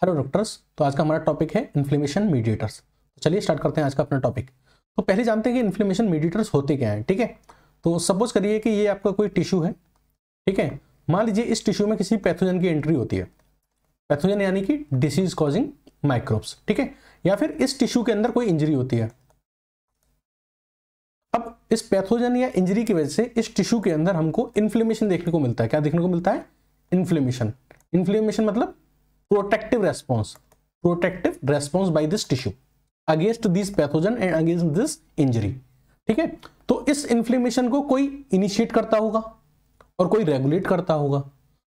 Hello doctors. तो आज का हमारा टॉपिक है इन्फ्लेमेशन मीडिएटर्स। तो चलिए स्टार्ट करते हैं आज का अपना टॉपिक। तो पहले जानते हैं कि इन्फ्लेमेशन मीडिएटर्स होते क्या हैं। ठीक है, तो सपोज करिए कि ये आपका कोई टिश्यू है। ठीक है, मान लीजिए इस टिश्यू में किसी पैथोजन की एंट्री होती है। पैथोजन यानी कि डिसीज कॉजिंग माइक्रोब्स। ठीक है, या फिर इस टिश्यू के अंदर कोई इंजरी होती है। अब इस पैथोजन या इंजरी की वजह से इस टिश्यू के अंदर हमको इन्फ्लेमेशन देखने को मिलता है। क्या देखने को मिलता है? इन्फ्लेमेशन। इन्फ्लेमेशन मतलब protective response by this tissue against this pathogen and against this injury. ठीक है, तो इस इन्फ्लेमेशन को कोई इनिशिएट करता होगा और कोई रेगुलेट करता होगा।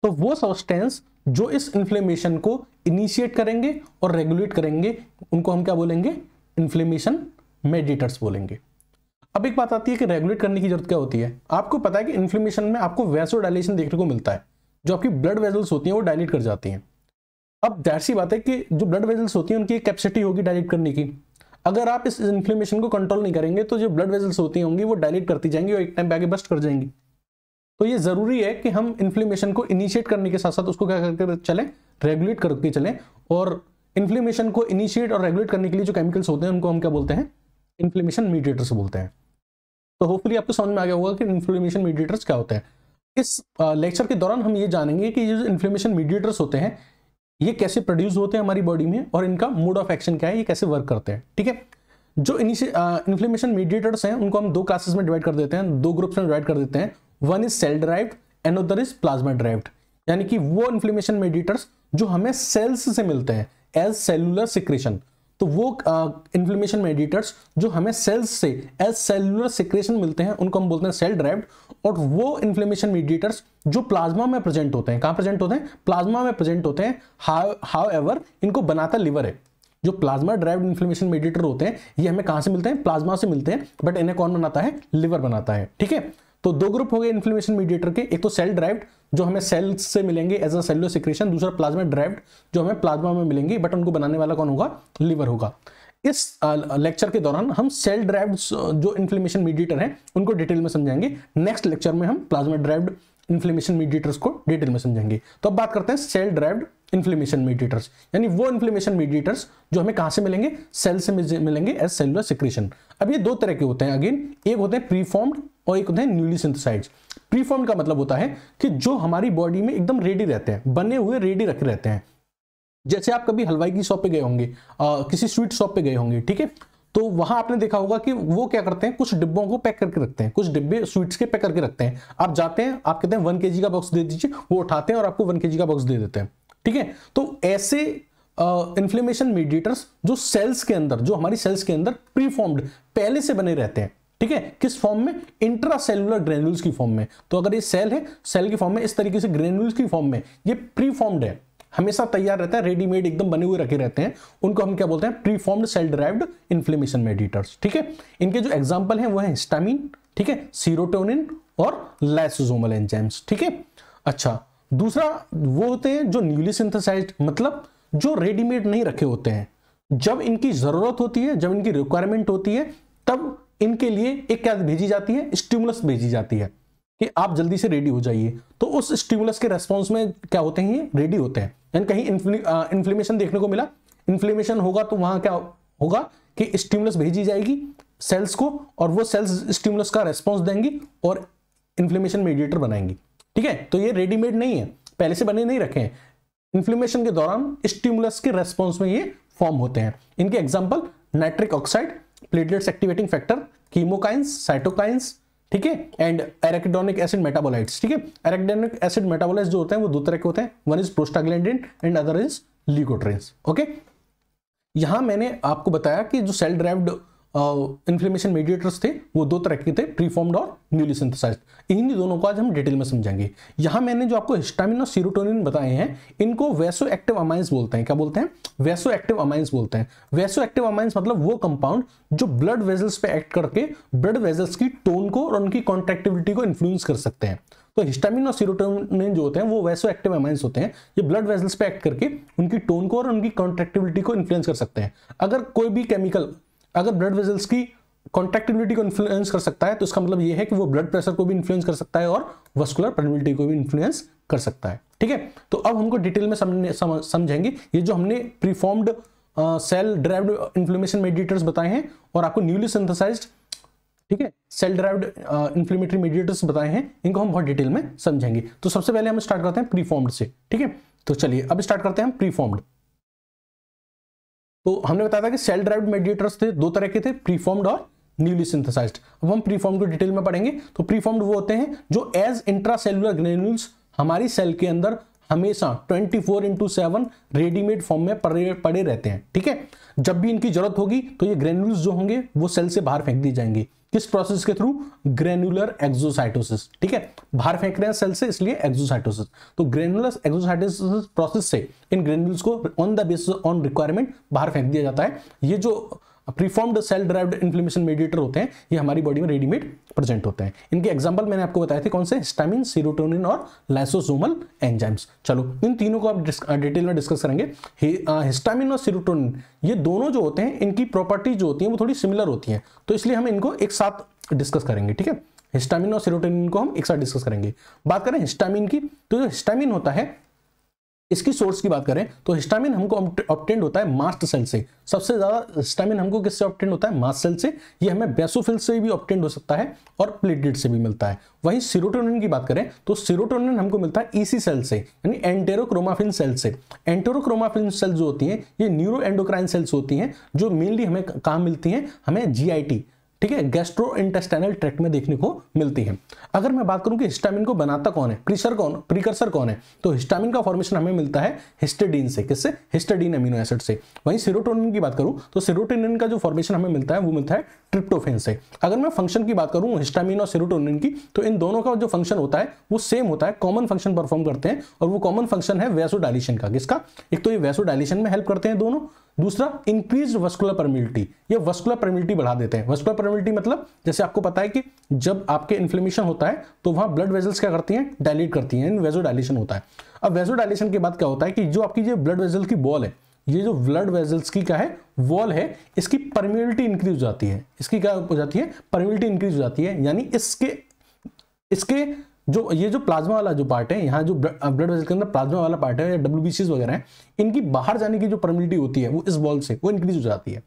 तो वो सब्सटेंस जो इस इन्फ्लेमेशन को इनिशिएट करेंगे और रेगुलेट करेंगे उनको हम क्या बोलेंगे? इन्फ्लेमेशन मेडिएटर्स बोलेंगे। अब एक बात आती है कि रेगुलेट करने की जरूरत क्या होती है। आपको पता है कि इन्फ्लेमेशन में आपको वैसोडाइलेशन देखने को मिलता है। जो आपकी ब्लड वेजल्स होती हैं वो डायलेट कर जाती हैं। अब जाहिर सी बात है कि जो ब्लड वेजल्स होती हैं उनकी एक कैपेसिटी होगी डायलेट करने की। अगर आप इस इन्फ्लेमेशन को कंट्रोल नहीं करेंगे तो जो ब्लड वेजल्स होती होंगी वो डायलेट करती जाएंगी और एक टाइम पे आगे बस्ट कर जाएंगी। तो ये जरूरी है कि हम इन्फ्लेमेशन को इनिशिएट करने के साथ साथ उसको क्या करके चलें? रेगुलेट करके चलें। और इन्फ्लेमेशन को इनिशिएट और रेगुलेट करने के लिए जो केमिकल्स होते हैं उनको हम क्या बोलते हैं? इन्फ्लेमेशन मीडिएटर्स बोलते हैं। तो होपफुली आपको समझ में आ गया होगा कि इन्फ्लेमेशन मीडिएटर्स क्या होते हैं। इस लेक्चर के दौरान हम ये जानेंगे कि ये जो इन्फ्लेमेशन मीडिएटर्स होते हैं ये कैसे प्रोड्यूस होते हैं हमारी बॉडी में और इनका मोड ऑफ एक्शन क्या है, ये कैसे वर्क करते हैं। ठीक है, जो इन्फ्लेमेशन मीडिएटर्स हैं उनको हम दो क्लासेस में डिवाइड कर देते हैं, दो ग्रुप्स में डिवाइड कर देते हैं। One is cell derived, another is plasma derived. यानी कि वो इन्फ्लेमेशन मीडिएटर्स जो हमें सेल्स से मिलते हैं एज सेलुलर सिक्रेशन। तो वो इन्फ्लेमेशन मेडिएटर्स जो हमें सेल्स से एज सेलुलर सिक्रेशन मिलते हैं उनको हम बोलते हैं सेल ड्राइव्ड। और वो इन्फ्लेमेशन मेडिएटर्स जो प्लाज्मा में प्रेजेंट होते हैं, कहां प्रेजेंट होते हैं? प्लाज्मा में प्रेजेंट होते हैं। हाउएवर इनको बनाता लिवर है। जो प्लाज्मा ड्राइव्ड इन्फ्लेमेशन मेडिएटर होते हैं ये हमें कहां से मिलते हैं? प्लाज्मा से मिलते हैं, बट इन्हें कौन बनाता है? लिवर बनाता है। ठीक है, तो दो ग्रुप हो गए इन्फ्लेमेशन मीडिएटर के। एक तो सेल ड्राइव्ड जो हमें सेल्स से मिलेंगे एज अ सेलुलर सिक्रेशन, दूसरा प्लाज्मा ड्राइव्ड जो हमें प्लाज्मा में मिलेंगे, बट उनको बनाने वाला कौन होगा? लिवर होगा। इस लेक्चर के दौरान हम सेल ड्राइव्ड जो इन्फ्लेमेशन मीडिएटर हैं उनको डिटेल में समझेंगे। नेक्स्ट लेक्चर में हम प्लाज्मा ड्राइव्ड इन्फ्लेमेशन मीडिएटर्स को डिटेल में समझेंगे। तो अब बात करते हैं सेल ड्राइव्ड इन्फ्लेमेशन मीडिएटर्स, यानी वो इन्फ्लेमेशन मीडिएटर्स जो हमें कहां से मिलेंगे? सेल से मिलेंगे एज सेलुलर सिक्रेशन। अब ये दो तरह के होते हैं। अगेन, एक होते हैं प्रीफॉर्म्ड और एक होते हैं न्यूली सिंथेसाइज्ड। प्रीफॉर्म्ड का मतलब होता है कि जो हमारी बॉडी में एकदम रेडी रहते हैं, बने हुए रेडी रखे रहते हैं। जैसे आप कभी हलवाई की शॉप पे गए होंगे, किसी स्वीट शॉप पे गए होंगे। ठीक है, तो वहां आपने देखा होगा कि वो क्या करते हैं? कुछ डिब्बों को पैक करके रखते हैं, कुछ डिब्बे स्वीट्स के पैक करके रखते हैं। आप जाते हैं, आप कहते हैं 1 kg का बॉक्स दे दीजिए, वो उठाते हैं और आपको 1 kg का बॉक्स दे देते हैं। ठीक है, तो ऐसे इन्फ्लेमेशन मीडिएटर्स जो सेल्स के अंदर, जो हमारी सेल्स के अंदर प्रीफॉर्म्ड पहले से बने रहते हैं। ठीक है, किस फॉर्म में? इंट्रासेलुलर ग्रेन्यूल्स की फॉर्म में। तो अगर ये सेल है, सेल की फॉर्म में, इस तरीके से ग्रेन्यूल्स की फॉर्म में ये प्रीफॉर्म्ड है, हमेशा तैयार रहता है, रेडीमेड एकदम बने हुए रखे रहते हैं। उनको हम क्या बोलते हैं? Performed cell derived inflammation mediators. ठीक है, इनके जो एग्जांपल हैं वो है हिस्टामिन, ठीक है, सीरोटोनिन और लाइसोसोमल एंजाइम्स। ठीक है, अच्छा, दूसरा वो होते हैं जो न्यूली सिंथेसाइज्ड, मतलब जो रेडीमेड नहीं रखे होते हैं। जब इनकी जरूरत होती है, जब इनकी रिक्वायरमेंट होती है, तब इनके लिए एक क्या भेजी जाती है? स्टिमुलस भेजी जाती है कि आप जल्दी से रेडी हो जाइए। तो उस स्टिमुलस के रेस्पॉन्स में क्या होते हैं? ये रेडी होते हैं। यानी कहीं इन्फ्लेमेशन देखने को मिला, इन्फ्लेमेशन होगा तो वहां क्या होगा कि स्टिमुलस भेजी जाएगी सेल्स को, और वो सेल्स स्टिमुलस का रेस्पॉन्स देंगी और इन्फ्लेमेशन मेडिएटर बनाएंगी। ठीक है, तो ये रेडीमेड नहीं है, पहले से बने नहीं रखे हैं। इन्फ्लेमेशन के दौरान स्टिमुलस के रेस्पॉन्स में ये फॉर्म होते हैं। इनके example nitric oxide, platelets activating factor, chemokines, cytokines, ठीक है, एंड एराकिडोनिक एसिड मेटाबोलाइट्स। ठीक है, एराकिडोनिक एसिड मेटाबोलाइट्स जो होते हैं वो दो तरह के होते हैं। One is prostaglandin and other is leukotrienes. Okay, यहां मैंने आपको बताया कि जो सेल ड्राइव्ड इन्फ्लेमेशन मेडिएटर्स थे वो दो तरह के थे, प्रीफॉर्म्ड और न्यूली सिंथेसाइज्ड। इन्हीं दोनों को आज हम डिटेल में समझेंगे। यहां मैंने जो आपको हिस्टामिन और सीरोटोनिन बताए हैं इनको वैसो एक्टिव अमाइंस बोलते हैं। क्या बोलते हैं? वैसो एक्टिव अमाइंस बोलते हैं। वैसो एक्टिव अमाइंस मतलब वो कंपाउंड जो ब्लड वेजल्स पे एक्ट करके ब्लड वेजल्स की टोन को और उनकी कॉन्ट्रैक्टिविटी को इन्फ्लुएंस कर सकते हैं। तो हिस्टामिन और सीरोटोनिन जो होते हैं वो वैसो एक्टिव अमाइंस होते हैं। ये ब्लड वेजल्स पे एक्ट करके उनकी टोन को और उनकी कॉन्ट्रैक्टिविटी को इन्फ्लुएंस कर सकते हैं। अगर कोई भी केमिकल अगर ब्लड वेजल्स की कॉन्ट्रैक्टिबिलिटी को इन्फ्लुएंस कर सकता है तो इसका मतलब यह है कि वो ब्लड प्रेशर को भी इन्फ्लुएंस कर सकता है और वस्कुलर परमिबिलिटी को भी इन्फ्लुएंस कर सकता है। ठीक है। तो अब हमको डिटेल में समझेंगे ये जो हमने performed cell derived inflammation mediators बताए हैं और आपको न्यूली सिंथेसाइज्ड, ठीक है, सेल ड्राइव्ड इन्फ्लेमेटरी मेडिएटर्स बताए हैं, इनको हम बहुत डिटेल में समझेंगे। तो सबसे पहले हम स्टार्ट करते हैं प्रीफॉर्म्ड से, ठीक है। तो चलिए अब स्टार्ट करते हैं हम प्रीफॉर्म्ड। तो हमने बताया था कि सेल ड्राइव्ड मेडिएटर्स थे, दो तरह के थे, प्रीफॉर्म्ड और न्यूली सिंथेसाइज्ड। अब हम प्रीफॉर्म्ड को डिटेल में पढ़ेंगे। तो प्रीफॉर्म्ड वो होते हैं जो एज इंट्रासेलुलर ग्रेन्यूल्स हमारी सेल के अंदर हमेशा 24/7 रेडीमेड फॉर्म में पड़े रहते हैं, ठीक है। जब भी इनकी जरूरत होगी तो ये ग्रेन्यूल्स जो होंगे वो सेल से बाहर फेंक दिए जाएंगे। किस प्रोसेस के थ्रू? ग्रेनुलर एक्सोसाइटोसिस, ठीक है। बाहर फेंक रहे हैं सेल से, इसलिए एक्सोसाइटोसिस। तो ग्रेनुलर एक्सोसाइटोसिस प्रोसेस से इन ग्रेन्यूल्स को on the basis on requirement बाहर फेंक दिया जाता है। ये जो performed cell derived inflammation mediator होते हैं ये हमारी बॉडी में रेडीमेड प्रेजेंट होते हैं। इनके एग्जांपल मैंने आपको बताए थे कौन से? हिस्टामिन, सेरोटोनिन और लाइसोसोमल एंजाइम्स। चलो इन तीनों को आप डिटेल में डिस्कस करेंगे। हिस्टामिन और सेरोटोनिन ये दोनों जो होते हैं इनकी प्रॉपर्टी जो होती है वो थोड़ी सिमिलर होती है, तो इसलिए हम इनको एक साथ डिस्कस करेंगे, ठीक है। हिस्टामिन और सेरोटोनिन को हम एक साथ डिस्कस करेंगे। बात करें हिस्टामिन की, तो जो हिस्टामिन होता है इसकी सोर्स की बात करें तो हिस्टामिन हमको ऑब्टेन्ड होता है मास्ट सेल से। सबसे ज्यादा हिस्टामिन हमको किससे ऑब्टेन्ड होता है? मास्ट सेल से। ये हमें बेसोफिल से भी ऑब्टेन्ड हो सकता है और प्लेटलेट से भी मिलता है। वहीं सेरोटोनिन की बात करें तो सेरोटोनिन हमको मिलता है ईसी सेल से, यानी एंटेरोक्रोमाफिन सेल से। एंटेरोक्रोमाफिन सेल जो होती हैं ये न्यूरो एंडोक्राइन सेल्स होती हैं जो मेनली हमें कहाँ मिलती हैं? हमें जीआईटी, ठीक है, गैस्ट्रो इंटेस्टाइनल ट्रैक्ट में देखने को मिलती है। अगर मैं बात करूं कि हिस्टामिन को बनाता कौन है, प्रीकर्सर कौन है, तो हिस्टामिन का फॉर्मेशन हमें मिलता है हिस्टिडीन से। किससे? हिस्टिडीन अमीनो एसिड से। वहीं सेरोटोनिन की बात करूं तो सेरोटोनिन का जो फॉर्मेशन हमें मिलता है वो मिलता है ट्रिप्टोफेन से। अगर मैं फंक्शन की बात करूं हिस्टामिन और सेरोटोनिन की, तो इन दोनों का जो फंक्शन होता है वो सेम होता है, कॉमन फंक्शन परफॉर्म करते हैं, और वो कॉमन फंक्शन है वैसोडाइलेशन का। किसका? एक तो ये वैसोडाइलेशन में हेल्प करते हैं दोनों, दूसरा इंक्रीज्ड वस्कुलर परमिलिटी, ये वस्कुलर परमिलिटी बढ़ा देते हैं। वस्कुलर परमिलिटी मतलब जैसे आपको पता है कि जब आपके इन्फ्लेमेशन होता है तो वहां ब्लड वेजल्स क्या करती हैं? डायलेट करती हैं, वैसोडाइलेशन होता है। अब वैसोडाइलेशन के बाद क्या होता है कि जो आपकी जो ब्लड वेजल की बॉल है, ये जो ब्लड वेजल्स की क्या है? वॉल है, इसकी परमिलिटी इंक्रीज हो जाती है। इसकी क्या हो जाती है? परमिलिटी इंक्रीज हो जाती है, यानी इसके जो ये जो प्लाज्मा वाला जो पार्ट है, यहाँ जो ब्लड वेसल के अंदर प्लाज्मा वाला पार्ट है या डब्ल्यूबीसीज वगैरह है, इनकी बाहर जाने की जो परमिलिटी होती है वो इस बॉल से वो इंक्रीज हो जाती है।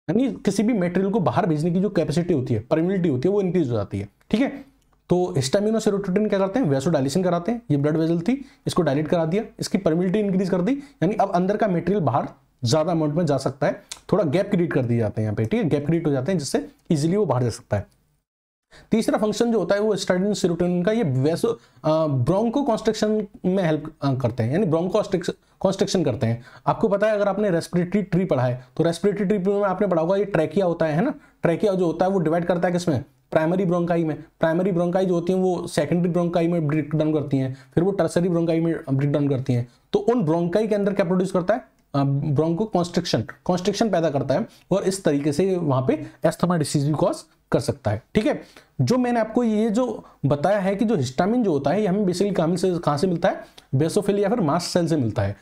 यानी किसी भी मटेरियल को बाहर भेजने की जो कैपेसिटी होती है, परमिलिटी होती है, वो इंक्रीज हो जाती है, ठीक है। तो हिस्टामिन और सेरोटोनिन क्या करते हैं? वैसोडाइलेशन कराते हैं। ये ब्लड वेसल थी, इसको डायलेट करा दिया, इसकी परमिलिटी इंक्रीज कर दी, यानी अब अंदर का मटेरियल बाहर ज्यादा अमाउंट में जा सकता है। थोड़ा गैप क्रिएट कर दिए जाते हैं यहाँ पे, ठीक है, गैप क्रिएट हो जाते हैं जिससे इजिली वो बाहर जा सकता है। तीसरा फंक्शन जो होता है वो हिस्टामिन सेरोटोनिन का, ये ब्रोंको कॉन्स्ट्रिक्शन में हेल्प करते हैं, यानी ब्रोंको कॉन्स्ट्रिक्शन करते हैं। आपको पता है अगर आपने रेस्पिरेटरी ट्री पढ़ा है तो रेस्पिरेटरी ट्री में आपने पढ़ा होगा ये ट्रैकिया होता है ना। ट्रैकिया जो होता है वो डिवाइड करता है किसमें? प्राइमरी ब्रोंकाई में। प्राइमरी ब्रोंकाई जो होती हैं वो सेकेंडरी ब्रोंकाई में ब्रेक डाउन करती हैं, फिर वो टर्सरी ब्रोंकाई में ब्रेक डाउन करती हैं। तो उन ब्रोंकाई के अंदर क्या प्रोड्यूस करता है? ब्रोंको कॉन्स्ट्रिक्शन पैदा करता है, और इस तरीके से वहां पे एस्थमा डिसीज भी कॉज कर सकता है, ठीक है। जो मैंने आपको ये जो बताया है कि जो हिस्टामिन जो होता है ये हमें बेसिकली कहां से मिलता है? बेसोफिल या फिर मास्ट सेल से मिलता है।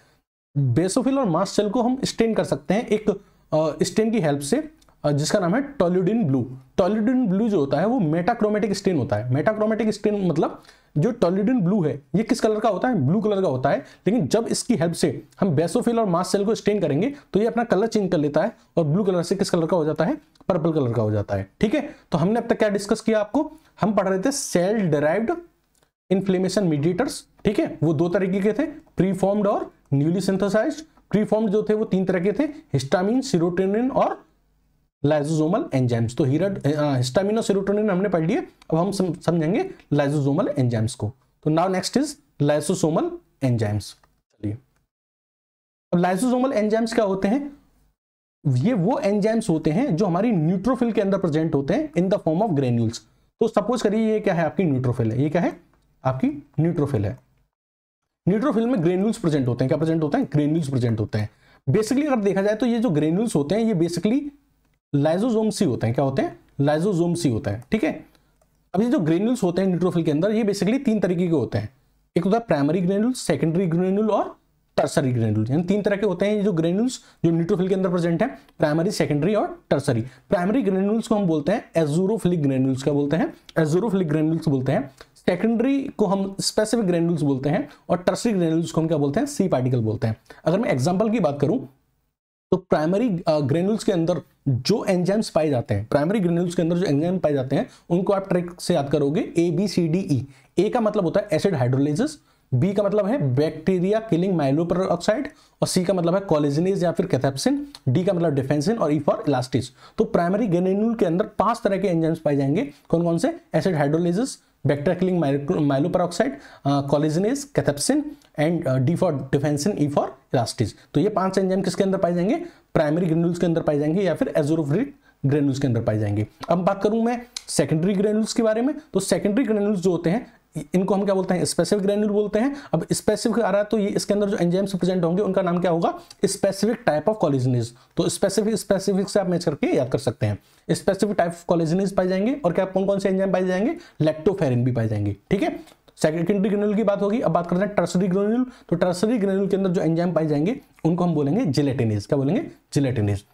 बेसोफिल और मास्ट सेल को हम स्टेन कर सकते हैं एक स्टेन की हेल्प से, जिसका नाम है टोल्यूडिन ब्लू। टोल्यूडिन ब्लू जो होता है वो मेटाक्रोमेटिक स्टेन होता है। मेटाक्रोमेटिक स्टेन मतलब जो टोल्यूडिन ब्लू है ये किस कलर का होता है? ब्लू कलर का होता है। लेकिन जब इसकी हेल्प से हम बेसोफिल और मास्ट सेल को स्टेन करेंगे तो ये अपना कलर चेंज कर लेता है और ब्लू कलर से किस कलर का हो जाता है? पर्पल कलर का हो जाता है, ठीक है। तो हमने अब तक क्या डिस्कस किया? आपको हम पढ़ रहे थे सेल डिराइव्ड इन्फ्लेमेशन मीडिएटर्स, ठीक है। वो दो तरीके के थे, प्रीफॉर्म्ड और न्यूली सिंथेसाइज्ड। प्रीफॉर्म्ड जो थे वो तीन तरह के थे, हिस्टामिन, सेरोटोनिन और लाइसोसोमल एंजाइम्स। तो हिस्टामिन और सेरोटोनिन हमने पढ़ लिए, अब हम समझेंगे लाइसोसोमल एंजाइम्स को। तो now next is lysosomal enzymes. चलिए, अब लाइसोसोमल एंजाइम्स क्या होते हैं? ये वो एंजाइम्स होते हैं जो हमारी न्यूट्रोफिल के अंदर प्रेजेंट होते हैं in the form of granules. तो सपोज करिए ये क्या है? आपकी न्यूट्रोफिल है। ये क्या है? आपकी न्यूट्रोफिल है। न्यूट्रोफिल में ग्रेन्यूल्स प्रेजेंट होते हैं। क्या प्रेजेंट होते हैं? ग्रेन्यूल्स प्रेजेंट होते हैं। बेसिकली अगर देखा जाए तो ये जो ग्रेन्यूल्स होते हैं ये बेसिकली लाइसोसोम्स ही होते हैं। क्या होते हैं? लाइसोसोम्स ही होता है, ठीक है। अब ये जो ग्रेन्यूल्स होते हैं न्यूट्रोफिल के अंदर ये बेसिकली तीन तरीके के होते हैं। एक होता है प्राइमरी ग्रेन्यूल, सेकेंडरी ग्रेन्यूल और टर्सरी ग्रेन्यूल। यानी तीन तरह के होते हैं ये जो ग्रेन्यूल्स जो न्यूट्रोफिल के अंदर प्रेजेंट है, प्राइमरी, सेकेंडरी और टर्सरी। प्राइमरी ग्रेन्यूल्स को हम बोलते हैं एज़ोरोफिलिक ग्रेन्यूल्स। क्या बोलते हैं? एज़ोरोफिलिक ग्रेन्यूल्स बोलते हैं। सेकेंडरी को हम स्पेसिफिक ग्रेन्यूल्स बोलते हैं और टर्शरी ग्रेन्यूल्स को हम क्या बोलते हैं, सी पार्टिकल बोलते हैं। अगर मैं एग्जांपल की बात करूं तो प्राइमरी ग्रेन्यूल्स के अंदर जो एंजाइम्स पाए जाते हैं, प्राइमरी ग्रेन्यूल्स के अंदर जो एंजाइम पाए जाते हैं उनको आप ट्रिक से याद करोगे ABCDE। ए का मतलब होता है एसिड हाइड्रोलाइसिस, बी का मतलब है बैक्टीरिया किलिंग माइलोपेरोक्साइड और सी का मतलब है कोलेजनेज या फिर कैथेप्सिन, डी का मतलब डिफेंसिन और ई फॉर इलास्टिस। तो प्राइमरी ग्रेन्यूल के अंदर 5 तरह के एंजाइम्स पाए जाएंगे। कौन कौन से? Acid hydrolysis, bacteria killing myeloperoxidase, collagenase, cathepsin and D for defensin, E for elastase. तो ये 5 एंजाइम किसके अंदर पाए जाएंगे? प्राइमरी ग्रेन्यूल्स के अंदर पाए जाएंगे या फिर एज़ोरोफिलिक ग्रेन्यूल्स के अंदर पाए जाएंगे। अब बात करूं मैं सेकेंडरी ग्रेन्यूल्स के बारे में, तो सेकेंडरी ग्रेन्यूल्स जो होते हैं इनको हम क्या बोलते हैं? स्पेसिफिक ग्रेन्यूल बोलते हैं। अब स्पेसिफिक आ रहा है तो ये इसके अंदर जो एंजाइम्स प्रेजेंट होंगे उनका नाम क्या होगा? Specific type of collagenase. तो स्पेसिफिक से आप मैच करके याद कर सकते हैं। स्पेसिफिक टाइप ऑफ कोलेजनेज पाए जाएंगे और क्या कौन कौन से एंजाइम पाए जाएंगे? लैक्टोफेरिन भी पाए जाएंगे। ठीक है, सेकेंडरी ग्रेन्यूल की बात होगी। अब बात करते हैं टर्शरी ग्रेन्यूल। तो टर्शरी ग्रेन्यूल के अंदर जो एंजाइम पाए जाएंगे उनको हम बोलेंगे जिलेटिनेज। क्या बोलेंगे? जिलेटिनेज।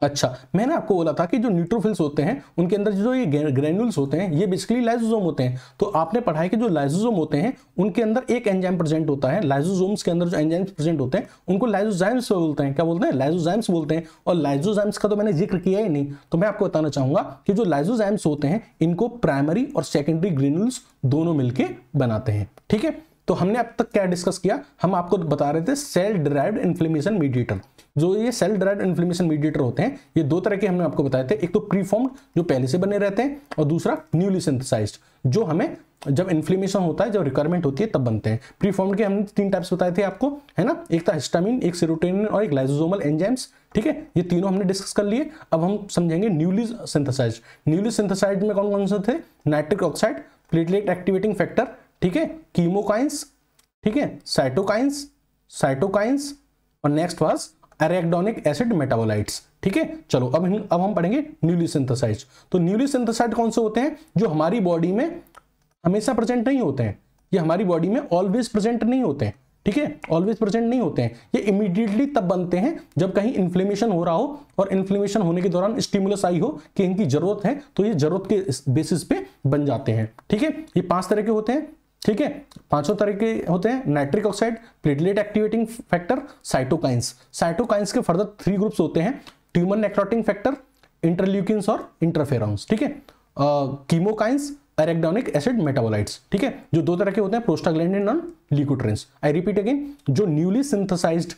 अच्छा, मैंने आपको बोला था कि जो न्यूट्रोफिल्स होते हैं उनके अंदर जो ये ग्रेन्यूल्स होते हैं ये बेसिकली लाइसोसोम होते हैं। तो आपने पढ़ा है कि जो लाइसोसोम होते हैं उनके अंदर एक एंजाइम प्रेजेंट होता है। लाइसोसोम्स के अंदर जो एंजाइम्स प्रेजेंट होते हैं उनको लाइसोजाइम्स बोलते हैं। क्या बोलते हैं? लाइसोजाइम्स बोलते हैं। और लाइसोजाइम्स का तो मैंने जिक्र किया ही नहीं, तो मैं आपको बताना चाहूंगा कि जो लाइसोजाइम्स होते हैं इनको प्राइमरी और सेकेंडरी ग्रेन्यूल्स दोनों मिलके बनाते हैं। ठीक है, तो हमने अब तक क्या डिस्कस किया? हम आपको बता रहे थे सेल डिराइव्ड इन्फ्लेमेशन मीडिएटर। जो ये सेल डिराइव्ड इन्फ्लेमेशन मीडिएटर होते हैं ये 2 तरह के हमने आपको बताए थे। एक तो प्रीफॉर्म्ड जो पहले से बने रहते हैं और दूसरा न्यूली सिंथेसाइज्ड जो हमें जब इन्फ्लेमेशन होता है, जब रिक्वायरमेंट होती है तब बनते हैं। प्रीफॉर्म्ड के हमने 3 टाइप्स बताए थे आपको, है ना? एक था हिस्टामिन, एक सेरोटोनिन और एक लाइसोसोमल एंजाइम्स। ठीक है, ये तीनों हमने डिस्कस कर लिए। अब हम समझेंगे न्यूली सिंथेसाइज्ड। न्यूली सिंथेसाइज्ड में कौन कौन से थे? Nitric oxide, platelet activating factor, ठीक है, कीमोकाइंस, ठीक है, साइटोकाइंस और next was arachidonic acid metabolites. ठीक है, चलो अब हम पढ़ेंगे न्यूली सिंथेसाइज्ड। तो न्यूली सिंथेसाइज्ड कौन से होते हैं? जो हमारी बॉडी में हमेशा प्रेजेंट नहीं होते हैं। ये हमारी बॉडी में ऑलवेज प्रेजेंट नहीं होते हैं। ठीक है, ऑलवेज प्रेजेंट नहीं होते हैं। ये इमीडिएटली तब बनते हैं जब कहीं इन्फ्लेमेशन हो रहा हो और इन्फ्लेमेशन होने के दौरान स्टिमुलस आई हो कि इनकी जरूरत है, तो ये जरूरत के बेसिस पे बन जाते हैं। ठीक है, ये 5 तरह के होते हैं। ठीक है, 5 तरह के होते हैं। Nitric oxide, platelet activating factor, cytokines. Cytokines के फर्दर 3 ग्रुप्स होते हैं, ट्यूमर नेक्रोटिक फैक्टर, इंटरल्यूकिन्स और इंटरफेरॉन्स। ठीक है, कीमोकाइंस, एराकिडोनिक एसिड मेटाबोलाइट्स। ठीक है, जो 2 तरह के होते हैं, प्रोस्टाग्लैंडिन और ल्यूकोट्रिन्स। आई रिपीट अगेन, जो न्यूली सिंथेसाइज्ड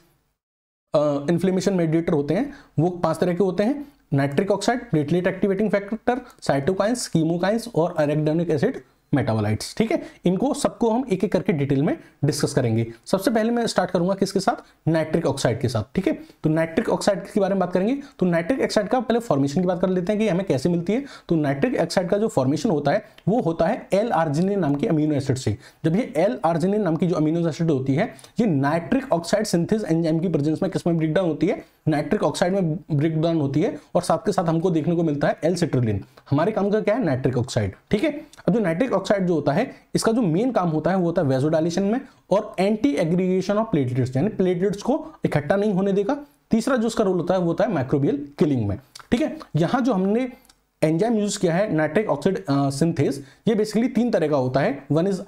इन्फ्लेमेशन मेडिएटर होते हैं वो 5 तरह के होते हैं, nitric oxide, platelet activating factor, cytokines, chemokines और एराकिडोनिक एसिड मेटाबोलाइट्स। ठीक है, इनको सबको हम एक एक करके डिटेल में डिस्कस करेंगे। सबसे पहले मैं स्टार्ट करूंगा किसके साथ? नाइट्रिक ऑक्साइड के साथ। ठीक है, तो नाइट्रिक ऑक्साइड के बारे में बात करेंगे। तो नाइट्रिक ऑक्साइड का पहले फॉर्मेशन की बात कर लेते हैं कि हमें कैसे मिलती है। तो नाइट्रिक ऑक्साइड का जो फॉर्मेशन होता है वो होता है L-आर्जिनिन नाम की अमीनो एसिड से। जब ये L-आर्जिनिन नाम की जो अमीनो एसिड होती है ये नाइट्रिक ऑक्साइड सिंथेस एंजाइम की प्रेजेंस में किसमें ब्रेकडाउन होती है? नाइट्रिक ऑक्साइड में ब्रेकडाउन होती है और साथ के साथ हमको देखने को मिलता है L-सिट्रुलिन। हमारे काम का क्या है? Nitric oxide. ठीक है, अब जो नाइट्रिक ऑक्साइड जो होता है इसका जो मेन काम होता है वो होता है वेसोडाइलेशन में और एंटी एग्रीगेशन ऑफ प्लेटलेट्स, यानी प्लेटलेट्स को इकट्ठा नहीं होने देगा। तीसरा जो उसका रोल होता है वो होता है माइक्रोबियल किलिंग में। ठीक है, यहां जो हमने एंजाइम यूज किया है नाइट्रिक ऑक्साइड सिंथेस, ये बेसिकली 3 तरह का होता है। One is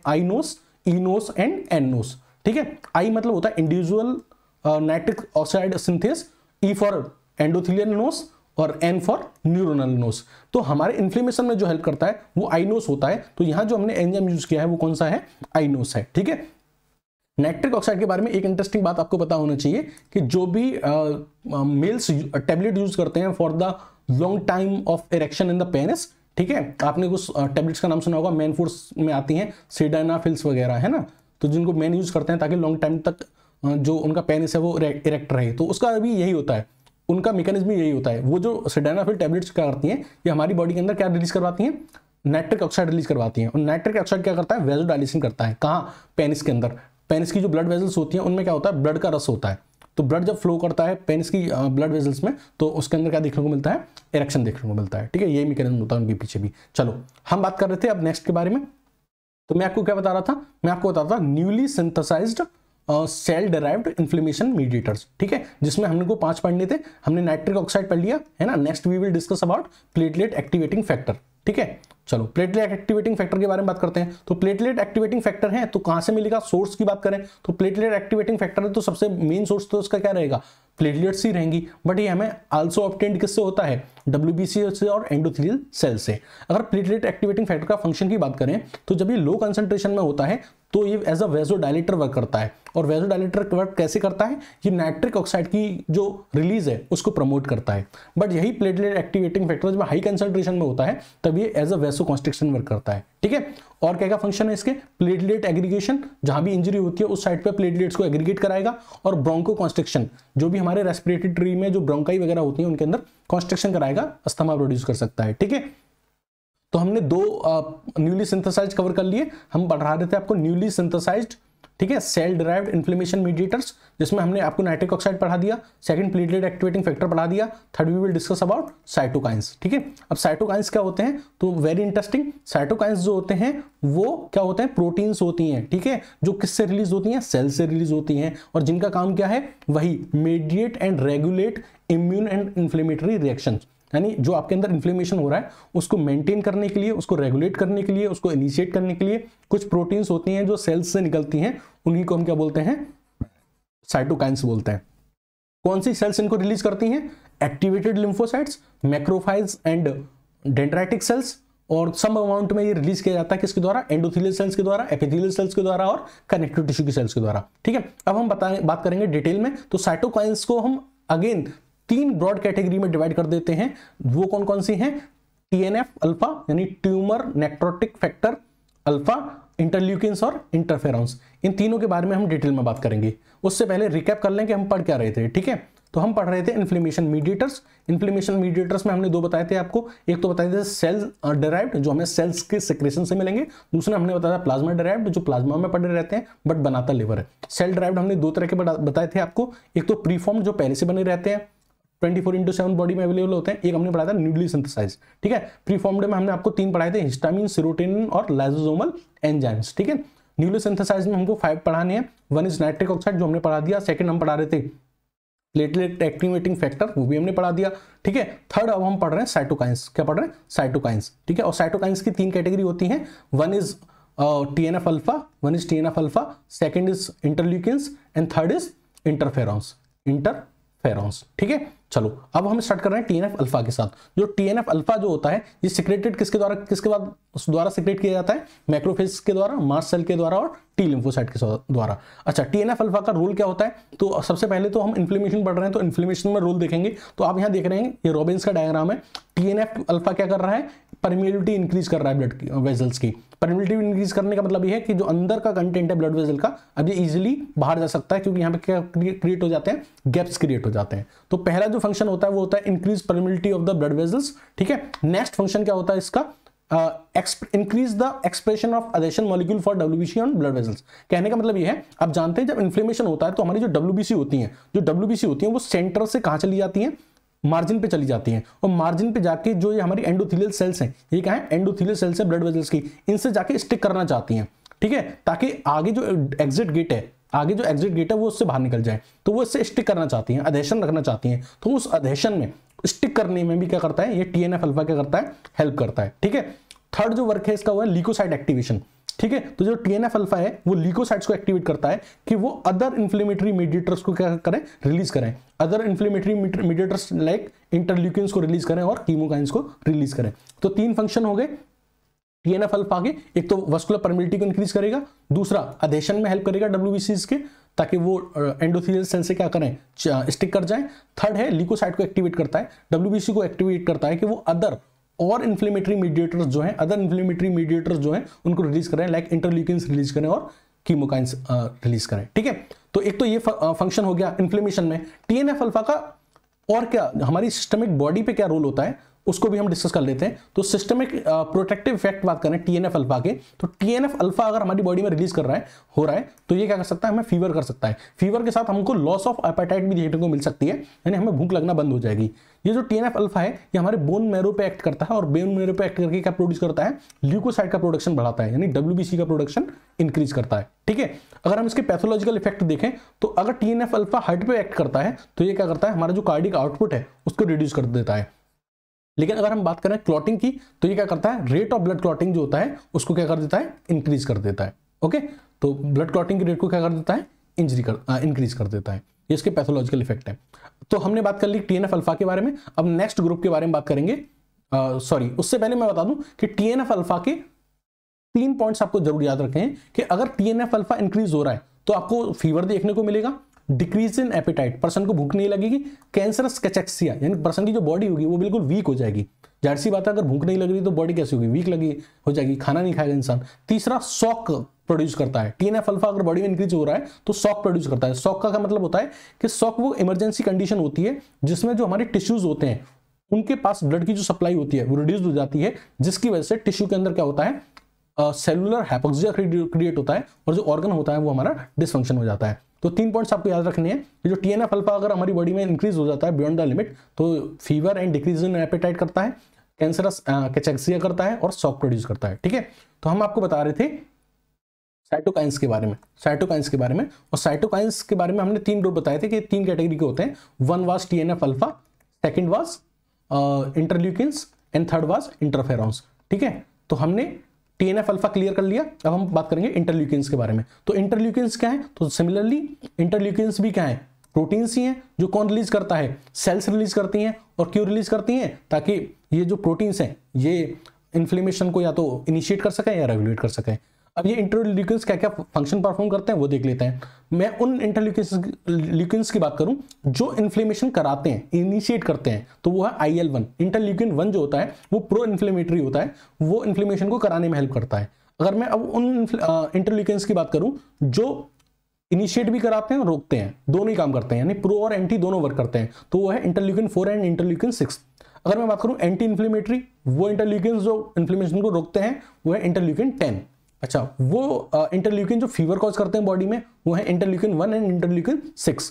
iNOS, iNOS and eNOS. ठीक है, आई मतलब होता है individual nitric oxide synthase, E for endothelial NOS और एन फॉर न्यूरोनल नोस। तो हमारे इन्फ्लेमेशन में जो हेल्प करता है वो आइनोस होता है। तो यहां जो हमने एंजाइम यूज किया है वो कौन सा है? आइनोस है। ठीक है, नाइट्रिक ऑक्साइड के बारे में एक इंटरेस्टिंग बात आपको पता होना चाहिए कि जो भी मेल्स टेबलेट यूज करते हैं for the long time of erection in the penis, ठीक है, आपने कुछ टेबलेट्स का नाम सुना होगा, मैन फूड्स में आती हैं सिडानाफिल्स वगैरह, है ना? तो जिनको मैन यूज करते हैं ताकि लॉन्ग टाइम तक जो उनका पेनिस है वो इरेक्ट रहे। तो उसका भी यही होता है, उनका मैकेनिज्म यही होता है। वो जो सिडानाफिल टेबलेट्स क्या करती हैं, ये हमारी बॉडी के अंदर क्या रिलीज करवाती हैं? नाइट्रिक ऑक्साइड रिलीज करवाती हैं। और नाइट्रिक ऑक्साइड क्या करता है? वेसोडाइलेशन करता है। कहाँ? पेनिस के अंदर। पेनिस की जो ब्लड वेसल्स होती हैं उनमें क्या होता है? ब्लड का रस होता है। तो ब्लड जब फ्लो करता है पेनिस की ब्लड वेसल्स में तो उसके अंदर क्या देखने को मिलता है? इरेक्शन देखने को मिलता है। ठीक है, यही मैकेनिज्म होता है उनके पीछे भी। चलो हम बात कर रहे थे अब नेक्स्ट के बारे में। तो मैं आपको क्या बता रहा था? मैं आपको बता रहा था newly synthesized cell derived inflammation mediators. ठीक है, जिसमें हमने को 5 पढ़ने थे। हमने नाइट्रिक ऑक्साइड पढ़ लिया है ना। Next we will discuss about platelet activating factor. ठीक है, चलो प्लेटलेट एक्टिवेटिंग फैक्टर के बारे में बात करते हैं। तो प्लेटलेट एक्टिवेटिंग फैक्टर है तो कहां से मिलेगा, सोर्स की बात करें तो प्लेटलेट एक्टिवेटिंग फैक्टर है तो सबसे मेन सोर्स तो उसका क्या रहेगा, प्लेटलेट्स ही रहेंगी। बट ये हमें आल्सो ऑब्टेन्ड किससे होता है, WBC से और एंडोथेलियल सेल से। अगर प्लेटलेट एक्टिवेटिंग फैक्टर का फंक्शन की बात करें तो जब ये लो कंसंट्रेशन में होता है तो ये एज अ वेजोडाइलेटर वर्क करता है। और वेजोडाइलेटर वर्क कैसे करता है, ये नाइट्रिक ऑक्साइड की जो रिलीज है उसको प्रमोट करता है। बट यही प्लेटलेट एक्टिवेटिंग फैक्टर जब हाई कंसंट्रेशन में होता है तब ये एज अ वेसोकंस्ट्रिक्शन वर्क करता है। ठीक है, और क्या क्या फंक्शन है इसके, प्लेटलेट एग्रीगेशन, जहां भी इंजरी होती है उस साइड पे प्लेटलेट्स को एग्रीगेट कराएगा, और ब्रोंको कॉन्स्ट्रिक्शन, जो भी हमारे रेस्पिरेटरी ट्री में जो ब्रोंकाई वगैरह होती है उनके अंदर कॉन्स्ट्रिक्शन कराएगा, अस्थमा प्रोड्यूस कर सकता है। ठीक है, तो हमने दो न्यूली सिंथेसाइज्ड कवर कर लिए। हम पढ़ा रहे थे आपको न्यूली सिंथेसाइज्ड, ठीक है, सेल डिराइव्ड इन्फ्लेमेशन मीडिएटर्स, जिसमें हमने आपको नाइट्रिक ऑक्साइड पढ़ा दिया, सेकंड प्लेटलेट एक्टिवेटिंग फैक्टर पढ़ा दिया, third we will discuss about cytokines. ठीक है, अब साइटोकाइंस क्या होते हैं, तो वेरी इंटरेस्टिंग, साइटोकाइंस जो होते हैं वो क्या होते हैं, प्रोटीन्स होती हैं। ठीक है, जो किससे रिलीज होती हैं, सेल से रिलीज होती हैं, और जिनका काम क्या है, वही mediate and regulate immune and inflammatory reactions, यानी जो आपके अंदर इन्फ्लेमेशन हो रहा है उसको मेंटेन करने के लिए, उसको रेगुलेट करने के लिए, उसको इनिशिएट करने के लिए कुछ प्रोटीन्स होती हैं जो सेल्स से निकलती हैं, उन्हीं को हम क्या बोलते हैं, साइटोकाइंस बोलते हैं। कौन सी सेल्स इनको रिलीज करती हैं, activated lymphocytes, macrophiles and dendritic cells, और सम अमाउंट में ये रिलीज किया जाता है किसके द्वारा, एंडोथेलियल सेल्स के द्वारा, एपिथेलियल सेल्स के द्वारा और कनेक्टिव टिश्यू की सेल्स के द्वारा। ठीक है, अब हम बात करेंगे डिटेल में। तो साइटोकाइंस को हम अगेन 3 ब्रॉड कैटेगरी में डिवाइड कर देते हैं। वो कौन कौन सी हैं, TNF अल्फा यानी tumour necrotic factor alpha, interleukins और इंटरफेरॉन्स, इन तीनों के बारे में हम डिटेल में बात करेंगे। उससे पहले रिकैप कर लें कि हम पढ़ क्या रहे थे। ठीक है, तो हम पढ़ रहे थे इन्फ्लेमेशन मीडिएटर्स। इन्फ्लेमेशन मीडिएटर्स में हमने 2 बताए थे आपको, एक तो बताए थे सेल डिराइव्ड जो हमें सेल्स के सेक्रेशन से मिलेंगे, दूसरा हमने बताया प्लाज्मा डिराइव्ड जो प्लाज्मा में पड़े रहते हैं बट बनाता लिवर है। सेल डिराइव्ड हमने 2 तरह के बताए थे आपको, एक तो प्रीफॉर्म जो पहले से बने रहते हैं 24/7 बॉडी में अवेलेबल होते हैं, एक हमने पढ़ाया था न्यूली सिंथेसाइज। ठीक है, प्रीफॉर्म्ड में हमने आपको 3 पढ़ाए थे, हिस्टामिन, सेरोटोनिन और लाइसोसोमल एंजाइम्स। ठीक है, न्यूली सिंथेसाइज में हमको 5 पढ़ाने हैं। 1 इज नाइट्रिक ऑक्साइड जो हमने पढ़ा दिया, सेकंड हम पढ़ा रहे थे प्लेटलेट एक्टिवेटिंग फैक्टर, वो भी हमने पढ़ा दिया। ठीक है, थर्ड अब हम पढ़ रहे हैं साइटोकाइंस। क्या पढ़ रहे हैं, साइटोकाइंस। ठीक है, और साइटोकाइंस की 3 कैटेगरी होती हैं, 1 is TNF alpha, second is interleukins and third is interferons. ठीक है, चलो अब हम स्टार्ट कर रहे हैं TNF अल्फा के साथ। जो TNF अल्फा जो होता है ये सिक्रेटेड किसके द्वारा सिक्रेट किया जाता है, मैक्रोफेज के द्वारा, मास्ट सेल के द्वारा और टी लिम्फोसाइट के द्वारा। अच्छा, TNF अल्फा का रोल क्या होता है, तो सबसे पहले तो हम इन्फ्लेमेशन पढ़ रहे हैं तो इन्फ्लेमेशन में रोल देखेंगे। तो आप यहां देख रहे हैं ये रॉबिन्स का डायग्राम है। TNF अल्फा क्या कर रहा है, परमिएबिलिटी इंक्रीज कर रहा है ब्लड वेजल्स की। परमिएबिलिटी इंक्रीज करने का मतलब ये है कि जो अंदर का कंटेंट है ब्लड वेजल का अब ये इजीली बाहर जा सकता है, क्योंकि यहाँ पे क्या क्रिएट हो जाते हैं, गैप्स क्रिएट हो जाते हैं। तो पहला जो फंक्शन होता है वो होता है increase permeability of the blood vessels. ठीक है, नेक्स्ट फंक्शन क्या होता है इसका, increase the expression of adhesion molecule for WBC on blood vessels. कहने का मतलब ये है, आप जानते हैं जब इन्फ्लेमेशन होता है तो हमारी जो WBC होती हैं वो सेंटर से कहां चली जाती हैं, मार्जिन पे चली जाती हैं, और मार्जिन पे जाके जो ये हमारी एंडोथेलियल सेल्स हैं, ये क्या है, एंडोथेलियल सेल्स है ब्लड वेजल्स की, इनसे जाके स्टिक करना चाहती हैं। ठीक है, ताकि आगे जो एग्जिट गेट है वो उससे बाहर निकल जाए, तो वो इससे स्टिक करना चाहती हैं, अधेशन रखना चाहती हैं। तो उस अधेशन में स्टिक करने में भी क्या करता है, ये TNF अल्फा क्या करता है, हेल्प करता है। ठीक है, थर्ड जो वर्क है इसका वो है ल्यूकोसाइट एक्टिवेशन। ठीक है, तो जो TNF अल्फा है वो ल्यूकोसाइट्स को एक्टिवेट करता है कि वो अदर इन्फ्लेमेटरी मीडिएटर्स को क्या करें, रिलीज करें, other inflammatory mediators like interleukins को रिलीज करें और कीमोकाइंस को रिलीज करें। तो 3 फंक्शन हो गए TNF अल्फा के, एक तो वस्कुलर परमिएबिलिटी को इंक्रीज करेगा, दूसरा अधेशन में हेल्प करेगा WBCs के ताकि वो एंडोथेलियल सेल से क्या करें, स्टिक कर जाए। थर्ड है ल्यूकोसाइट को एक्टिवेट करता है, WBC को एक्टिवेट करता है कि वो अदर इन्फ्लेमेटरी मीडिएटर्स जो हैं उनको रिलीज करें, लाइक इंटरल्यूकिन्स रिलीज करें और कीमोकाइंस रिलीज करें। ठीक है, तो एक तो ये फंक्शन हो गया इन्फ्लेमेशन में। TNF अल्फा का और क्या हमारी सिस्टमिक बॉडी पे क्या रोल होता है उसको भी हम डिस्कस कर लेते हैं। तो सिस्टमिक प्रोटेक्टिव इफेक्ट बात करें TNF अल्फा के, तो TNF अल्फा अगर हमारी बॉडी में रिलीज हो रहा है तो ये क्या कर सकता है, हमें फीवर कर सकता है। फीवर के साथ हमको लॉस ऑफ एपेटाइट भी देखने को मिल सकती है, यानी हमें भूख लगना बंद हो जाएगी। ये जो TNF अल्फा है ये हमारे बोन मैरो पे एक्ट करता है, और बोन मैरो पे एक्ट करके क्या प्रोड्यूस करता है, ल्यूकोसाइट का प्रोडक्शन बढ़ाता है, यानी WBC का प्रोडक्शन इंक्रीज करता है। ठीक है, अगर हम इसके पैथोलॉजिकल इफेक्ट देखें तो अगर TNF अल्फा हार्ट पे एक्ट करता है तो ये क्या करता है, हमारा जो कार्डिक आउटपुट है उसको रिड्यूस कर देता है। लेकिन अगर हम बात करें क्लॉटिंग की तो ये क्या करता है, रेट ऑफ ब्लड क्लॉटिंग जो होता है उसको क्या कर देता है, इंक्रीज कर देता है। ओके, तो ब्लड क्लॉटिंग की रेट को क्या कर देता है, इंक्रीज कर देता है। ये इसके पैथोलॉजिकल इफेक्ट है। तो हमने बात कर ली TNF अल्फा के बारे में। अब नेक्स्ट ग्रुप के बारे में बात करेंगे। सॉरी, उससे पहले मैं बता दूं कि TNF अल्फा के 3 पॉइंट्स आपको जरूर याद रखें कि अगर TNF अल्फा इंक्रीज हो रहा है तो आपको फीवर देखने को मिलेगा, डिक्रीज इन एपेटाइट, पर्सन को भूख नहीं लगेगी, कैंसरस कैचेक्सिया यानी पर्सन की जो बॉडी होगी वो बिल्कुल वीक हो जाएगी। जाहिर सी बात है, अगर भूख नहीं लग रही तो बॉडी कैसी होगी, वीक लगी हो जाएगी, खाना नहीं खाएगा इंसान। तीसरा, शॉक प्रोड्यूस करता है। TNF अल्फा अगर बॉडी में इंक्रीज हो रहा है तो शॉक प्रोड्यूस करता है। शॉक का क्या मतलब होता है कि शॉक वो इमरजेंसी कंडीशन होती है जिसमें जो हमारे टिश्यूज होते हैं उनके पास ब्लड की जो सप्लाई होती है वो रिड्यूस हो जाती है, जिसकी वजह से टिश्यू के अंदर क्या होता है, सेलुलर हाइपोक्सिया क्रिएट होता है और जो ऑर्गन होता है वो हमारा डिसफंक्शन हो जाता है। तो 3 पॉइंट्स आपको याद रखने हैं कि जो TNF अल्फा अगर हमारी बॉडी में इंक्रीज हो जाता है बियॉन्ड द लिमिट तो fever and decrease in appetite करता है, कैंसरस कैचेक्सिया करता है और शॉक प्रोड्यूस करता है। ठीक है, तो हम आपको बता रहे थे साइटोकाइंस के बारे में, और साइटोकाइंस के बारे में हमने 3 ग्रुप बताए थे कि 3 कैटेगरी के होते हैं। 1 was TNF alpha, second was interleukins and third was interferons. ठीक है, तो हमने TNF अल्फा क्लियर कर लिया। अब हम बात करेंगे इंटरल्यूकिन्स के बारे में। तो इंटरल्यूकिन्स क्या है, तो सिमिलरली इंटरल्यूकिन्स भी क्या है, प्रोटीन्स ही हैं जो कौन रिलीज करता है, सेल्स रिलीज करती हैं। और क्यों रिलीज करती हैं, ताकि ये जो प्रोटीन्स हैं ये इन्फ्लेमेशन को या तो इनिशिएट कर सकें या रेगुलेट कर सकें। अब ये इंटरल्यूकिन्स क्या क्या फंक्शन परफॉर्म करते हैं वो देख लेते हैं। मैं उन इंटरल्यूकिन्स की बात करूं जो इन्फ्लेमेशन कराते हैं, इनिशिएट करते हैं, तो वो है IL-1। इंटरल्यूकिन 1 जो होता है वो प्रो इन्फ्लेमेटरी होता है, वो इन्फ्लेमेशन को कराने में हेल्प करता है। अगर मैं अब उन इंटरल्यूकिन्स की बात करूं जो इनिशिएट भी कराते हैं और रोकते हैं, दोनों ही काम करते हैं, यानी प्रो और एंटी दोनों वर्क करते हैं, तो वो है इंटरल्यूकिन 4 एंड इंटरल्यूकिन 6। अगर मैं बात करूं एंटी इन्फ्लेमेटरी, वो इंटरल्यूकिन जो इन्फ्लेमेशन को रोकते हैं वो है इंटरल्यूकिन 10। अच्छा, वो इंटरल्यूकिन जो फीवर कॉज करते हैं बॉडी में वो है इंटरल्यूकिन 1 एंड इंटरल्यूकिन 6।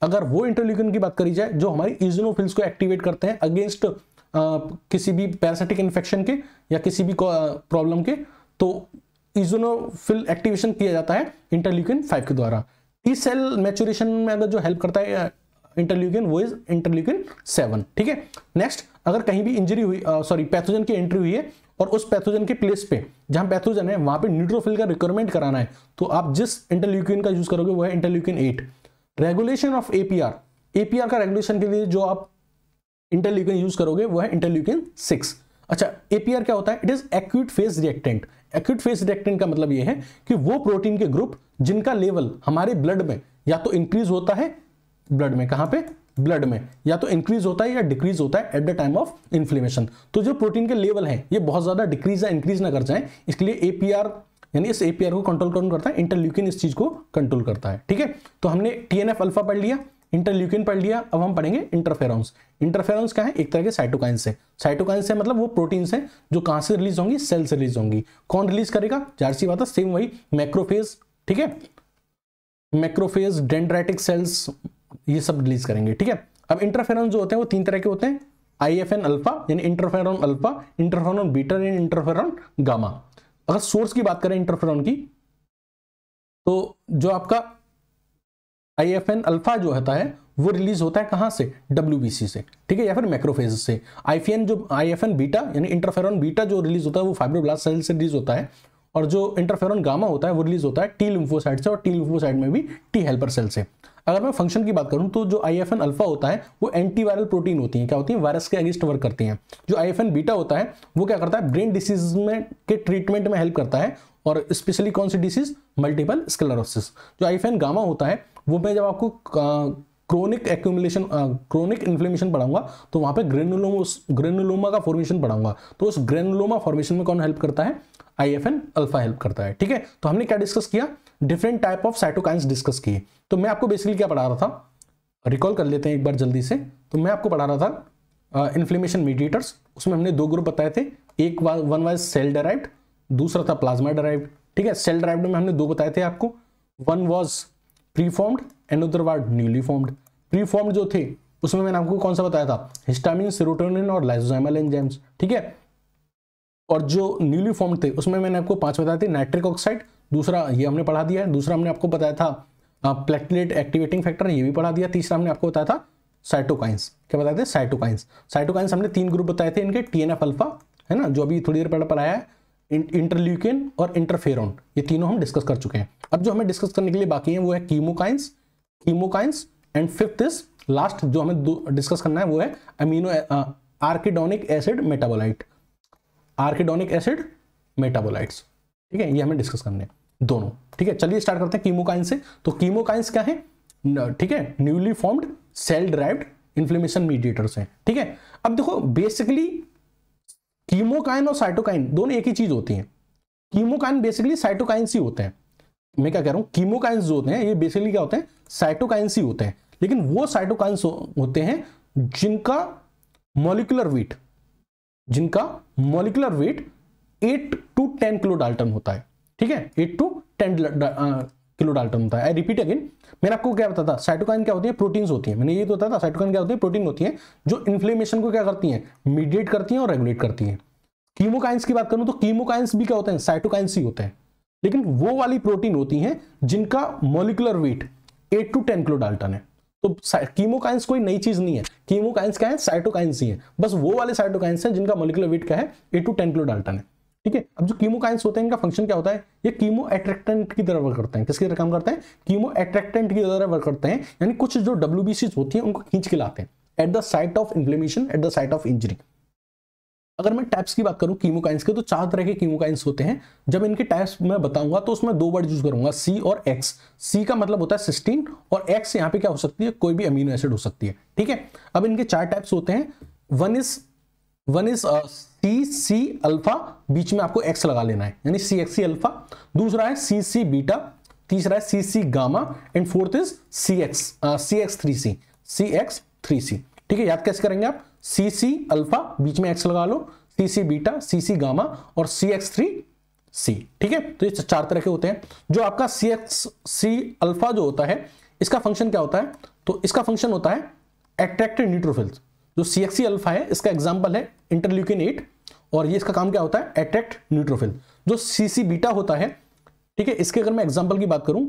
अगर वो इंटरल्यूकिन की बात करी जाए जो हमारी ईजोनोफिल्स को एक्टिवेट करते हैं अगेंस्ट किसी भी पैरासिटिक इन्फेक्शन के या किसी भी प्रॉब्लम के, तो ईजोनोफिल एक्टिवेशन किया जाता है इंटरल्यूकिन 5 के द्वारा। टी सेल मैच्योरेशन में अगर जो हेल्प करता है इंटरल्यूकिन वो इज इंटरल्यूकिन 7। ठीक है, नेक्स्ट, अगर कहीं भी इंजरी हुई, पैथोजन की एंट्री हुई है और उस पैथोजन के प्लेस पे जहां पैथोजन है वहां पे न्यूट्रोफिल का रिक्वायरमेंट कराना है, तो आप जिस इंटरल्यूकिन का यूज करोगे वो है इंटरल्यूकिन 8। रेगुलेशन ऑफ APR का रेगुलेशन के लिए जो आप इंटरल्यूकिन यूज करोगे वो है इंटरल्यूकिन 6। अच्छा, APR क्या होता है, it is acute phase reactant. Acute phase reactant का मतलब ये है कि वो प्रोटीन के ग्रुप जिनका लेवल हमारे ब्लड में या तो इंक्रीज होता है, ब्लड में कहां पे, ब्लड में या तो इंक्रीज होता है या डिक्रीज होता है eight the time of inflammation. तो जो प्रोटीन के लेवल हैं ये बहुत ज्यादा डिक्रीज या इंक्रीज ना कर जाए, इसलिए APR यानी इस APR को कंट्रोल कौन करता है, इंटरल्यूकिन इस चीज को कंट्रोल करता है। ठीक है, तो हमने TNF अल्फा पढ़ लिया, इंटरल्यूकिन पढ़ लिया, अब हम पढ़ेंगे इंटरफेरॉन्स। इंटरफेरॉन्स क्या है, एक तरह के साइटोकाइंस है। साइटोकाइंस है मतलब वो प्रोटीन्स हैं जो कहां से रिलीज होंगी, सेल से रिलीज होंगी। कौन रिलीज करेगा, जाहिर सी बात है सेम वही मैक्रोफेज। ठीक है, मैक्रोफेज, डेंड्राइटिक सेल्स, ये सब रिलीज करेंगे। ठीक है, अब इंटरफेरॉन जो होते हैं वो 3 तरह के होते हैं, IFN अल्फा यानी interferon alpha, interferon beta and interferon gamma. अगर सोर्स की बात करें इंटरफेरॉन की, तो जो आपका IFN अल्फा जो होता है वो रिलीज होता है कहां से, WBC से। ठीक है, या फिर मैक्रोफेज से। IFN बीटा यानी इंटरफेरॉन बीटा जो रिलीज होता है वो फाइब्रोब्लास्ट सेल से रिलीज होता है, और जो इंटरफेरॉन गामा होता है वो रिलीज होता है T लिम्फोसाइट से, और T लिम्फोसाइट में भी T हेल्पर सेल से। अगर मैं फंक्शन की बात करूं तो जो IFN अल्फा होता है वो एंटीवायरल प्रोटीन होती है, क्या होती है, वायरस के अगेंस्ट वर्क करती हैं। जो IFN बीटा होता है वो क्या करता है, ब्रेन डिसीज में के ट्रीटमेंट में हेल्प करता है, और स्पेशली कौन सी डिसीज, मल्टीपल स्क्लेरोसिस। जो IFN गामा होता है वो मैं जब आपको क्रोनिक इन्फ्लेमेशन पढ़ाऊंगा तो वहां पे ग्रेनुलोमा का फॉर्मेशन पढ़ाऊंगा, तो उस ग्रेनुलोमा फॉर्मेशन में कौन हेल्प करता है, IFN अल्फा हेल्प करता है। ठीक है, तो हमने क्या डिस्कस किया, different type of cytokines discuss किए। तो मैं आपको बेसिकली क्या पढ़ा रहा था, रिकॉल कर लेते हैं एक बार जल्दी से। तो मैं आपको पढ़ा रहा था इन्फ्लेमेशन मीडिएटर्स, उसमें हमने 2 ग्रुप बताए थे, वन वाज सेल डेराइव्ड, दूसरा था प्लाज्मा डेराइव्ड। ठीक है, सेल डेराइव्ड में हमने 2 बताए थे आपको, one was preformed and other was newly formed. Preformed जो थे उसमें मैंने आपको कौन सा बताया था, हिस्टामिन, सेरोटोनिन और लाइसोजाइमल एंजाइम्स। ठीक है, और जो न्यूली फॉर्म्ड थे उसमें मैंने आपको 5 बताए थे, नाइट्रिक ऑक्साइड, दूसरा ये हमने पढ़ा दिया है, दूसरा हमने आपको बताया था प्लेटलेट एक्टिवेटिंग फैक्टर, ये भी पढ़ा दिया, तीसरा हमने आपको बताया था साइटोकाइंस। क्या बताए थे? साइटोकाइंस। साइटोकाइंस हमने 3 ग्रुप बताए थे इनके, TNF अल्फा है ना, जो अभी थोड़ी देर पहले पढ़ाया है, इंटरल्यूकिन और इंटरफेरॉन, ये तीनों हम डिस्कस कर चुके हैं। अब जो हमें डिस्कस करने के लिए बाकी है वो है chemokines, and fifth is last जो हमें डिस्कस करना है वो है amino arachidonic acid metabolite, arachidonic acid metabolites. ठीक है, ये हमें डिस्कस करने हैं दोनों। ठीक है, चलिए स्टार्ट करते हैं कीमोकाइंस से। तो कीमोकाइंस क्या है? ठीक है, newly formed cell derived inflammation mediators हैं। ठीक है, अब देखो बेसिकली कीमोकाइन और साइटोकाइन दोनों एक ही चीज होती हैं। कीमोकाइन बेसिकली साइटोकाइंस ही होते हैं। मैं क्या कह रहा हूं, कीमोकाइंस जो होते हैं ये बेसिकली क्या होते हैं? साइटोकाइंस ही होते हैं। लेकिन वो साइटोकाइंस होते हैं जिनका molecular weight 8 to 10 kilo Dalton होता है। ठीक है, 8 to 10 किलो डाल्टन होता है। आई रिपीट अगेन, मैंने आपको क्या बताया था? साइटोकाइन क्या होती है? प्रोटीन्स होती है। मैंने ये तो बताया था साइटोकाइन क्या होती है? प्रोटीन होती है जो इन्फ्लेमेशन को क्या करती हैं? मीडिएट करती हैं और रेगुलेट करती हैं। कीमोकाइंस की बात करूं तो कीमोकाइंस भी क्या होते हैं? साइटोकाइंस ही होते हैं, लेकिन वो वाली प्रोटीन होती हैं जिनका molecular weight 8 to 10 kilo Dalton है। तो कीमोकाइंस कोई नई चीज नहीं है, कीमोकाइंस क्या है? साइटोकाइंस ही है, बस वो वाले साइटोकाइंस हैं जिनका मॉलिक्यूलर वेट क्या है? 8 to 10 किलो डाल्टन है। ठीक है, अब जो कीमोकाइंस होते हैं इनका फंक्शन क्या होता है? ये कीमो अट्रैक्टेंट की तरह वर्क करते हैं। किसकी तरह काम करते हैं? कीमो अट्रैक्टेंट की तरह वर्क करते हैं, यानी कुछ जो WBCs होती हैं उनको खींच के लाते हैं at the site of inflammation, at the site of injury. अगर मैं टाइप्स की बात करूं कीमोकाइंस के, तो 4 तरह के कीमोकाइंस होते हैं। जब इनके टाइप्स मैं बताऊंगा तो उसमें 2 वर्ड यूज करूंगा, C और X। C का मतलब होता है सिस्टीन और X यहाँ पे क्या हो सकती है? कोई भी अमीनो एसिड हो सकती है। ठीक है, अब इनके 4 टाइप्स होते हैं। वन इज CC अल्फा, बीच में आपको X लगा लेना है, यानी CXC अल्फा। दूसरा है CC बीटा, तीसरा है CC gamma, and fourth is CX3C। ठीक है, याद कैसे करेंगे आप? CC अल्फा, बीच में X लगा लो, CC बीटा, CC गामा और CX3C। ठीक है, तो ये 4 तरह के होते हैं। जो आपका CXC अल्फा जो होता है, इसका फंक्शन क्या होता है? तो इसका फंक्शन होता है अट्रैक्ट न्यूट्रोफिल्स। जो CXC अल्फा है इसका एग्जांपल है इंटरल्यूकिन 8, और ये इसका काम क्या होता है? Attract neutrophil. जो CC बीटा होता है, ठीक है, इसके अगर मैं एग्जांपल की बात करूं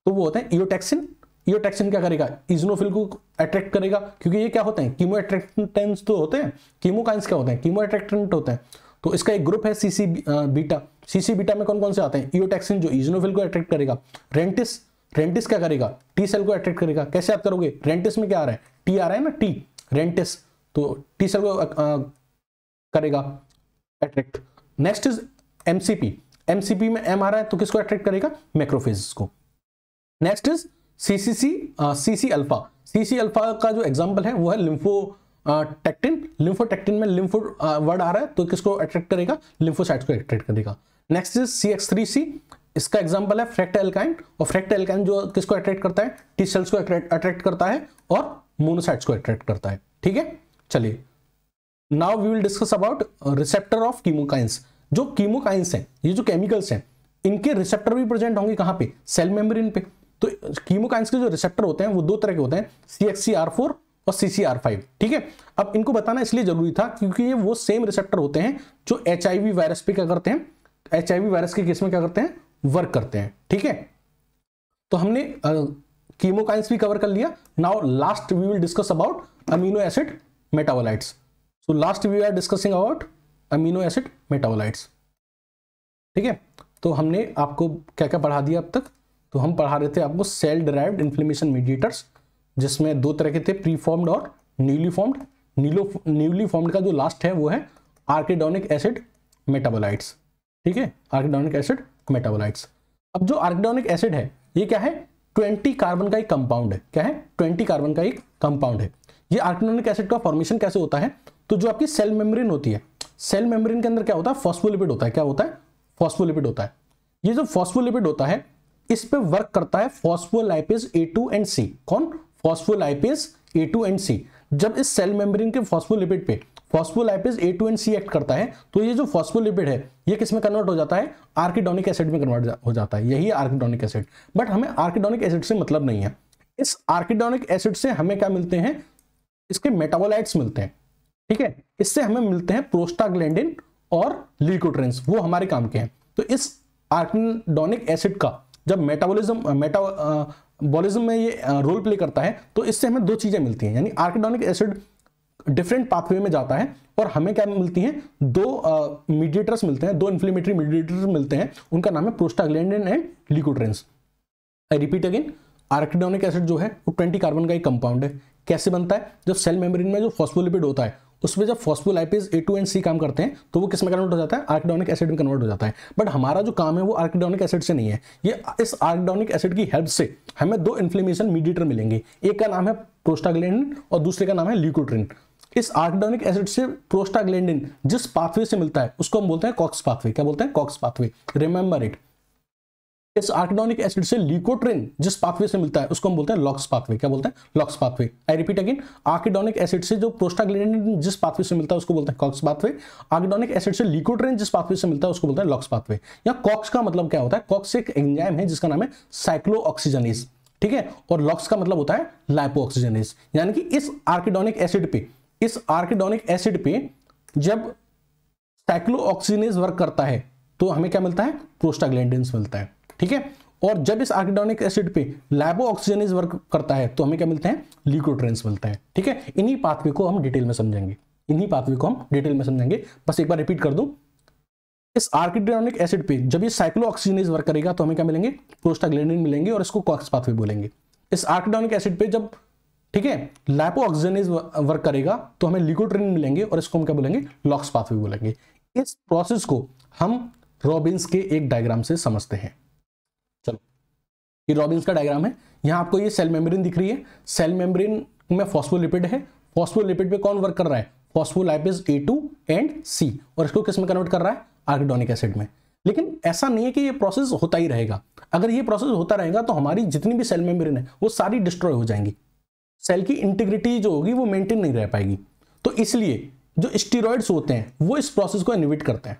तो वो होता है इयोटेक्सिन। इयोटेक्सिन क्या करेगा? इजनोफिल को अट्रैक्ट करेगा, क्योंकि ये क्या होते हैं? कीमो अट्रैक्टेंट्स तो होते हैं। कीमोकाइंस क्या होते हैं? कीमो अट्रैक्टेंट होते हैं। तो इसका एक ग्रुप है CC बीटा। CC बीटा में कौन कौन से आते हैं? इयोटेक्सिन जो इजनोफिल को अट्रैक्ट करेगा, रेंटिस क्या करेगा? टी सेल को अट्रैक्ट करेगा। कैसे याद करोगे? रेंटिस में क्या आ रहा है? टी आ रहा है ना, टी, रेंटिस, तो टी सेल को करेगा अट्रैक्ट। नेक्स्ट इज MCP में M आ रहा है तो किसको अट्रैक्ट करेगा? मैक्रोफेजेस को। Next is CC alpha. CC alpha का जो एग्जांपल है वो है लिम्फोटेक्टिन में लिम्फो वर्ड आ रहा है तो किसको अट्रैक्ट करेगा? लिम्फोसाइट्स को अट्रैक्ट करेगा। नेक्स्ट इज CX3C, इसका एग्जांपल है फ्रैक्टा एल्काइन, और फ्रैक्टा एल्काइन जो किसको अट्रैक्ट करता है? टी सेल्स को अट्रैक्ट करता है और मोनोसाइट्स को अट्रैक्ट करता है। ठीक है, चलिए now we will discuss about receptor of chemokines. जो कीमोकाइंस हैं, ये जो केमिकल्स हैं, इनके रिसेप्टर भी प्रेजेंट होंगे कहां पे? सेल मेम्ब्रेन पे। तो कीमोकाइंस के जो रिसेप्टर होते हैं वो 2 तरह के होते हैं, CXCR4 और CCR5। ठीक है, अब इनको बताना इसलिए जरूरी था क्योंकि ये वो सेम रिसेप्टर होते हैं जो HIV वायरस पे क्या करते हैं? HIV वायरस के केस में क्या करते हैं? वर्क करते हैं। ठीक है, तो हमने कीमोकाइंस भी कवर कर लिया। Now last we will discuss about amino acid metabolites. So last we are discussing about amino acid metabolites। ठीक है, तो हमने आपको क्या क्या पढ़ा दिया अब तक? तो हम पढ़ा रहे थे आपको सेल डिराइव्ड इन्फ्लेमेशन मीडिएटर्स, जिसमें 2 तरह के थे, प्री फॉर्म्ड और न्यूली फॉर्म्ड। न्यूली फॉर्म्ड का जो लास्ट है वो है आर्किडोनिक एसिड मेटाबोलाइट्स। ठीक है, आर्किडोनिक एसिड मेटाबोलाइट्स। अब जो आर्किडोनिक एसिड है ये क्या है? 20 कार्बन का एक कंपाउंड है। क्या है? 20 कार्बन का एक कंपाउंड है। ये आर्किडोनिक एसिड का फॉर्मेशन कैसे होता है? तो जो आपकी सेल मेम्ब्रेन होती है, सेल मेम्ब्रेन के अंदर क्या होता है? फॉस्फोलिपिड होता है। क्या होता है? फॉस्फोलिपिड होता है। ये जो फॉस्फोलिपिड होता है इस पे वर्क करता है फॉस्फोलाइपेज A2 एंड C। कौन? Phospholipase A2 and C। जब इस सेल मेम्ब्रेन के फॉस्फोलिपिड पे phospholipase A2 and C act करता है तो ये जो फॉस्फोलिपिड है ये किस में कन्वर्ट हो जाता है? आर्किडोनिक एसिड में कन्वर्ट हो जाता है। यही है आर्किडोनिक एसिड। बट हमें आर्किडोनिक एसिड से मतलब नहीं है। इस आर्किडोनिक एसिड से हमें क्या मिलते हैं? इसके मेटाबोलाइट्स मिलते हैं। ठीक है, इससे हमें मिलते हैं प्रोस्टाग्लैंडिन और ल्यूकोट्रिन्स, वो हमारे काम के हैं। तो इस आर्किडोनिक एसिड का जब मेटाबॉलिज्म में ये रोल प्ले करता है, तो इससे हमें दो चीजें मिलती हैं, यानी आर्किडोनिक एसिड डिफरेंट पाथवे में जाता है और हमें क्या मिलती हैं, दो मीडिएटर्स मिलते हैं, दो इन्फ्लेमेटरी मीडिएटर्स मिलते हैं, उनका नाम है prostaglandin and leukotrienes. I repeat again, arachidonic acid जो है वो 20 कार्बन का एक कंपाउंड है। कैसे बनता है, जब सेल मेम्ब्रेन में जो फॉस्फोलिपिड होता है उसमें जब फॉस्फोलाइपेज A2 एंड C काम करते हैं तो वो किस में कन्वर्ट हो जाता है, आर्किडोनिक एसिड में कन्वर्ट हो जाता है। बट हमारा जो काम है वो आर्किडोनिक एसिड से नहीं है, ये इस आर्किडोनिक एसिड की हेल्प से हमें दो इन्फ्लेमेशन मीडिएटर मिलेंगे, एक का नाम है प्रोस्टाग्लैंडिन और दूसरे का नाम है ल्यूकोट्रिन। इस आर्किडोनिक एसिड से प्रोस्टाग्लैंडिन जिस पाथवे से मिलता है उसको हम बोलते हैं कॉक्स पाथवे। क्या बोलते हैं, कॉक्स पाथवे, रिमेंबर इट। इस आर्किडोनिक एसिड से ल्यूकोट्रिन जिस पाथवे से मिलता है उसको हम बोलते हैं लॉक्स पाथवे। क्या बोलते हैं, लॉक्स पाथवे। आई रिपीट अगेन, आर्किडोनिक एसिड से जो प्रोस्टाग्लैंडिन जिस पाथवे से मिलता है उसको बोलते हैं कॉक्स पाथवे, आर्किडोनिक एसिड से ल्यूकोट्रिन जिस पाथवे से मिलता है उसको बोलते हैं लॉक्स पाथवे। या कॉक्स का मतलब क्या होता है, कॉक्स एक एंजाइम है जिसका नाम है साइक्लोऑक्सीजनेज, ठीक है, और लॉक्स का मतलब होता है लाइपोऑक्सीजनेज। यानी कि इस आर्किडोनिक एसिड पे जब साइक्लोऑक्सीजनेज वर्क करता है तो हमें क्या मिलता है, प्रोस्टाग्लैंडिन्स मिलता है, ठीक है। और जब इस आर्किडोनिक एसिड पे लाइपोऑक्सीजनेज वर्क करता है तो हमें क्या मिलते हैं, ल्यूकोट्रिन्स मिलता है, ठीक है। इन्हीं पाथवे को हम डिटेल में समझेंगे, बस एक बार रिपीट कर दूं, इस आर्किडोनिक एसिड पे जब ये साइक्लोऑक्सीजनेज वर्क करेगा तो हमें क्या मिलेंगे, प्रोस्टाग्लैंडिन मिलेंगे और इसको कॉक्स पाथवे बोलेंगे। इस आर्किडोनिक एसिड पे जब, ठीक है, लाइपोऑक्सीजनेज वर्क करेगा तो हमें ल्यूकोट्रिन मिलेंगे और इसको हम क्या बोलेंगे, लॉक्स पाथवे बोलेंगे। इस प्रोसेस को हम रॉबिन्स के एक डायग्राम से समझते हैं। चलो, ये रॉबिन्स का डायग्राम है। यहां आपको ये सेल मेम्ब्रेन दिख रही है, सेल मेम्ब्रेन में फॉस्फोलिपिड है, फॉस्फोलिपिड पे कौन वर्क कर रहा है, फॉस्फोलाइपेज A2 एंड C, और इसको किस में कन्वर्ट कर रहा है, आर्किडोनिक एसिड में। लेकिन ऐसा नहीं है कि ये प्रोसेस होता ही रहेगा। अगर ये प्रोसेस होता रहेगा तो हमारी जितनी भी सेल मेम्ब्रेन है वो सारी डिस्ट्रॉय हो जाएंगी, सेल की इंटीग्रिटी जो होगी वो मेंटेन नहीं रह पाएगी। तो इसलिए जो स्टेरॉइड्स होते हैं वो इस प्रोसेस को इनहिबिट करते हैं।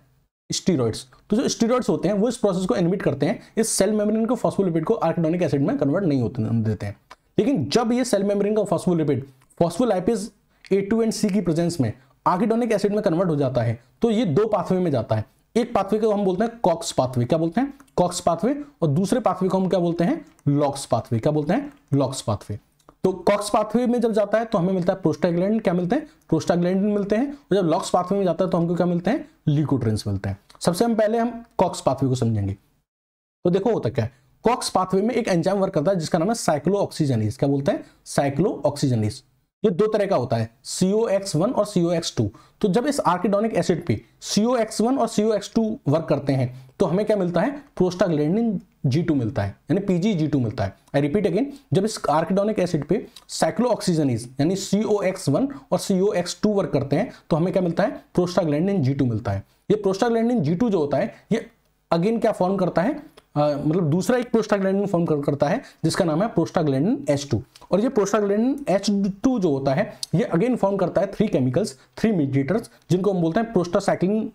स्टेरॉइड्स, तो जो स्टेरॉइड्स होते हैं वो इस प्रोसेस को इनहिबिट करते हैं, इस सेल मेम्ब्रेन को फॉस्फोलिपिड को आर्किडोनिक एसिड में कन्वर्ट नहीं होते देते हैं। लेकिन जब ये सेल मेम्ब्रेन का phospholipid phospholipase A2 and C की प्रेजेंस में आर्किडोनिक एसिड में कन्वर्ट हो जाता है तो ये दो पाथवे में जाता है। एक पाथवे को हम बोलते हैं कॉक्स पाथवे, क्या बोलते हैं, कॉक्स पाथवे, और दूसरे पाथवे को हम क्या बोलते हैं, लॉक्स पाथवे। क्या बोलते हैं, लॉक्स पाथवे। तो कॉक्स पाथवे में जब जाता है तो हमें मिलता है प्रोस्टाग्लैंडिन, क्या मिलते हैं, प्रोस्टाग्लैंडिन मिलते हैं, और जब लॉक्स पाथवे में जाता है तो हमको क्या मिलते हैं, ल्यूकोट्रिन्स मिलते हैं। सबसे पहले हम कॉक्स पाथवे को समझेंगे। तो देखो होता क्या है, कॉक्स पाथवे में एक एंजाइम वर्क करता है जिसका नाम है साइक्लोऑक्सीजनेज। क्या बोलते हैं, साइक्लोऑक्सीजनेज। ये दो तरह का होता है, COX1 और COX2। तो जब इस आर्किडोनिक एसिड पे COX1 और COX2 वर्क करते हैं तो हमें क्या मिलता है, प्रोस्टाग्लैंडिन G2 मिलता है, यानी PGG2 मिलता है। आई रिपीट अगेन, जब इस आर्किडोनिक एसिड पे साइक्लोऑक्सीजनेज यानी COX1 और COX2 वर्क करते हैं तो हमें क्या मिलता है, प्रोस्टाग्लैंडिन G2 मिलता है। ये प्रोस्टाग्लैंडिन G2 जो होता है ये अगेन क्या फॉर्म करता है, मतलब दूसरा एक प्रोस्टाग्लैंडिन फॉर्म करता है जिसका नाम है प्रोस्टाग्लैंडिन H2। और ये प्रोस्टाग्लैंडिन H2 जो होता है ये अगेन फॉर्म करता है 3 केमिकल्स, 3 मीडिएटर्स, जिनको हम बोलते हैं प्रोस्टासाइक्लिन,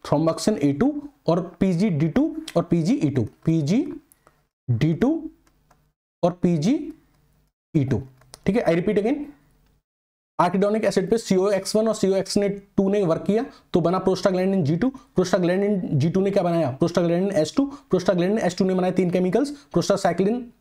थ्रोम्बोक्सिन A2 और PGD2 और PGE2, PGD2 और PGE2, ठीक है। आई रिपीट अगेन, आर्किडोनिक एसिड पे COX1 और COX2 ने वर्क किया तो बना प्रोस्टाग्लैंडिन G2। प्रोस्टाग्लैंडिन G2 ने क्या बनाया, प्रोस्टाग्लैंडिन H2। प्रोस्टाग्लैंडिन H2 ने बनाए 3 केमिकल्स, प्रोस्टासाइक्लिन,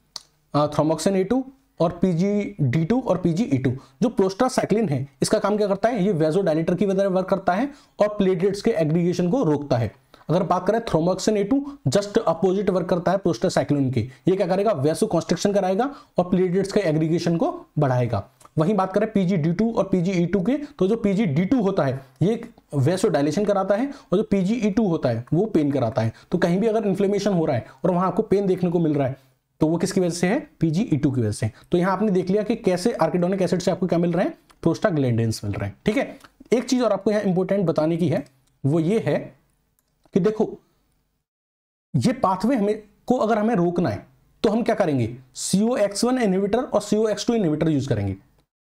थ्रोम्बोक्सिन A2 और PGD2 और PGE2। जो प्रोस्टासाइक्लिन है इसका काम क्या करता है, ये वेजोडाइलेटर की वजह वर्क करता है और प्लेटलेट्स के एग्रीगेशन को रोकता है। अगर बात करें thromboxane A2 just opposite work करता है प्रोस्टासाइक्लिन के, ये क्या करेगा, वेसो कॉन्स्ट्रिक्शन कराएगा और प्लेटलेट्स के एग्रीगेशन को बढ़ाएगा। वहीं बात करें PGD2 और PGE2 के, तो जो PGD2 होता है ये वेसो डायलेशन कराता है और जो PGE2 होता है वो पेन कराता है। तो कहीं भी अगर इन्फ्लेमेशन हो रहा है और वहां आपको पेन देखने को मिल रहा है तो वो किसकी वजह से है, PGE2 की वजह से। तो यहां आपने देख लिया कि कैसे आर्किडोनिक एसिड से आपको क्या मिल रहे हैं, प्रोस्टाग्लैंडिन्स मिल रहे हैं, ठीक है। एक चीज और आपको यहां इंपॉर्टेंट बताने की है, वो ये है कि देखो ये पाथवे हमें को अगर हमें रोकना है तो हम क्या करेंगे, COX1 इनहिबिटर और COX2 इनहिबिटर यूज करेंगे।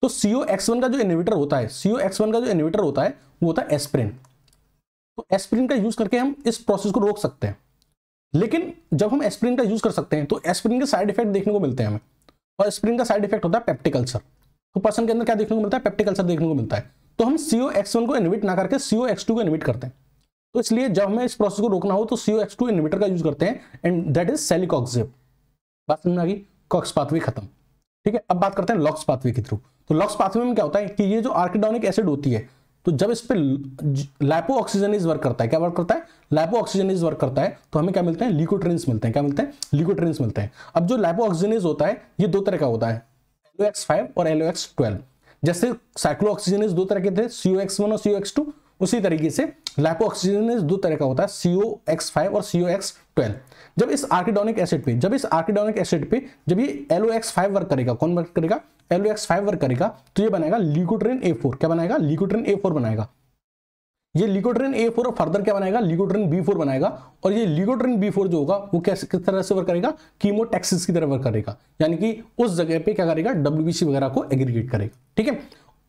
तो COX1 का जो इनहिबिटर होता है, COX1 का जो इनहिबिटर होता है वो होता है एस्पिरिन। तो एस्पिरिन का यूज करके हम इस प्रोसेस को रोक सकते हैं। लेकिन जब हम एस्पिरिन का यूज कर सकते हैं तो एस्पिरिन के साइड इफेक्ट देखने को मिलते हैं हमें, और एस्पिरिन का साइड इफेक्ट होता है पेप्टिक अल्सर। तो पर्सन के अंदर क्या देखने को मिलता है, पेप्टिक अल्सर देखने को मिलता है। तो हम COX1 को इनहिबिट ना करके COX2 को इनहिबिट करते हैं। तो इसलिए जब हमें इस प्रोसेस को रोकना हो तो COX2 इनहिबिटर का यूज करते हैं, एंड दैट इज सेलिकॉक्सिब। बात समझ में आ गई, कॉक्स पाथवे खत्म। ठीक है, अब बात करते हैं लॉक्स पाथवे के थ्रू। तो लॉक्स पाथवे में क्या होता है कि ये जो आर्किडोनिक एसिड होती है, तो जब इस पे लाइपो ऑक्सीजनेज वर्क करता है, क्या वर्क करता है, लाइपो ऑक्सीजनेज वर्क करता है, तो हमें क्या मिलते हैं, ल्यूकोट्रिन्स मिलते हैं। क्या मिलते हैं, ल्यूकोट्रिन्स मिलते हैं। अब जो लाइपो ऑक्सीजनेज होता है ये दो तरह का होता है, LOX5 और LOX12। जैसे साइक्लो ऑक्सीजनेज दो तरह के थे, COX1 और COX2, उसी तरीके से लाइपो ऑक्सीजनेज दो तरह का होता है, COX5 और COX12। जब इस आर्किडोनिक एसिड पे जब ये LOX5 वर्क करेगा, कौन वर्क करेगा, LOX5 वर्क करेगा, तो ये बनाएगा ल्यूकोट्रिन A4। क्या बनाएगा, ल्यूकोट्रिन A4 बनाएगा। ये ल्यूकोट्रिन A4 और फर्दर क्या बनाएगा, ल्यूकोट्रिन B4 बनाएगा। और ये ल्यूकोट्रिन B4 जो होगा वो किस तरह से वर्क करेगा, कीमोटैक्सिस की तरह वर्क करेगा, यानी कि उस जगह पे क्या करेगा, WBC वगैरह को एग्रीगेट करेगा। ठीक है,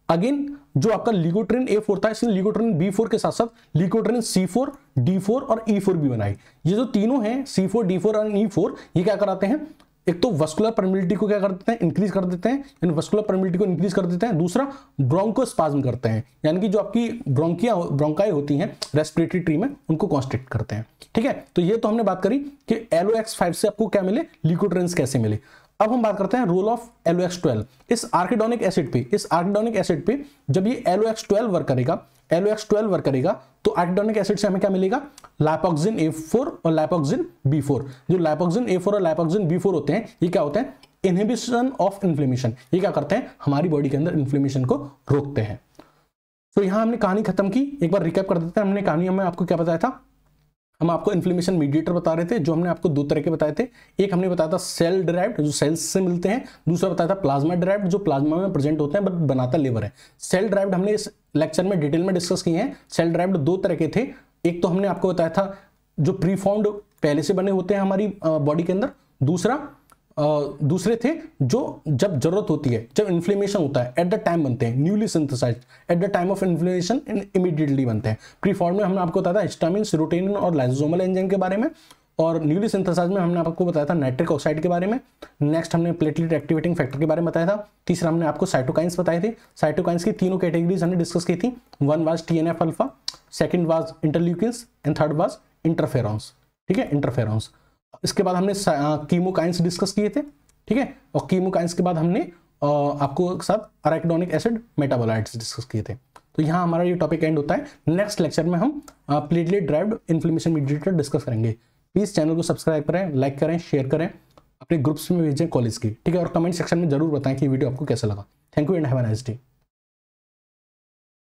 अगेन जो आपका ल्यूकोट्रिन A4 था, इसने ल्यूकोट्रिन B4 के साथ साथ ल्यूकोट्रिन C4, D4 और E4 भी बनाई। ये जो तीनों हैं C4, D4 और E4, ये क्या कराते हैं, एक तो वस्कुलर परमिलिटी को क्या कर देते हैं, इंक्रीज कर देते हैं, यानी वस्कुलर परमिलिटी को इंक्रीज कर देते हैं। दूसरा ब्रोंकोस्पाज्म करते हैं, यानी कि जो आपकी ब्रोंकाई होती हैं रेस्पिरेटरी ट्री में, उनको कॉन्स्ट्रिक्ट करते हैं। ठीक है, तो ये तो हमने बात करी कि LOX5 से आपको क्या मिले, ल्यूकोट्रिन्स कैसे मिले। अब हम बात करते हैं रोल ऑफ LOX12 इस आर्किडोनिक एसिड पे। जब ये LOX12 वर्क करेगा तो आर्किडोनिक एसिड से हमें क्या मिलेगा, लाइपोक्सिन A4 और लाइपोक्सिन B4। जो लाइपोक्सिन A4 और लाइपोक्सिन B4 होते हैं, ये क्या होते हैं, इनहिबिशन ऑफ इन्फ्लेमेशन। ये क्या करते हैं, हमारी बॉडी के अंदर इन्फ्लेमेशन को रोकते हैं। तो यहां हमने कहानी खत्म की, एक बार रिकैप कर देते हैं। हमने कहानी में आपको क्या बताया था, हम आपको इन्फ्लेमेशन मीडिएटर बता रहे थे, जो हमने आपको दो तरह के बताए थे। एक हमने बताया था सेल डिराइव्ड, जो सेल्स से मिलते हैं। दूसरा बताया था प्लाज्मा डिराइव्ड, जो प्लाज्मा में प्रेजेंट होते हैं बट बनाता लिवर है। सेल डिराइव्ड हमने इस लेक्चर में डिटेल में डिस्कस किए हैं। सेल डिराइव्ड दो तरह के थे, एक तो हमने आपको बताया था जो प्रीफॉर्म्ड पहले से बने होते हैं हमारी बॉडी के अंदर, दूसरे थे जो जब जरूरत होती है, जब इन्फ्लेमेशन होता है, एट द टाइम बनते हैं, newly synthesized at the time of inflammation immediately बनते हैं। प्रीफॉर्म में हमने आपको बताया था हिस्टामिन, सेरोटोनिन और लाइसोसोमल एंजाइम के बारे में, और न्यूली सिंथेसाइज्ड में हमने आपको बताया था नाइट्रिक ऑक्साइड के बारे में। नेक्स्ट हमने प्लेटलेट एक्टिवेटिंग फैक्टर के बारे में बताया था। तीसरा हमने आपको साइटोकाइंस बताए थे। साइटोकाइंस की तीनों कैटेगरीज हमने डिस्कस की थी। One was TNF alpha, second was interleukins and third was interferons. ठीक है, इंटरफेरॉन्स। इसके बाद हमने कीमोकाइंस डिस्कस किए थे। ठीक है, और कीमोकाइंस के बाद हमने आपको साथ अराकिडोनिक एसिड मेटाबोलाइट्स डिस्कस किए थे। तो यहाँ हमारा ये टॉपिक एंड होता है। नेक्स्ट लेक्चर में हम platelet derived inflammation mediator discuss करेंगे। प्लीज चैनल को सब्सक्राइब करें, लाइक करें, शेयर करें, अपने ग्रुप्स में भेजें कॉलेज की। ठीक है, और कमेंट सेक्शन में जरूर बताएं कि वीडियो आपको कैसा लगा। Thank you and have a nice day.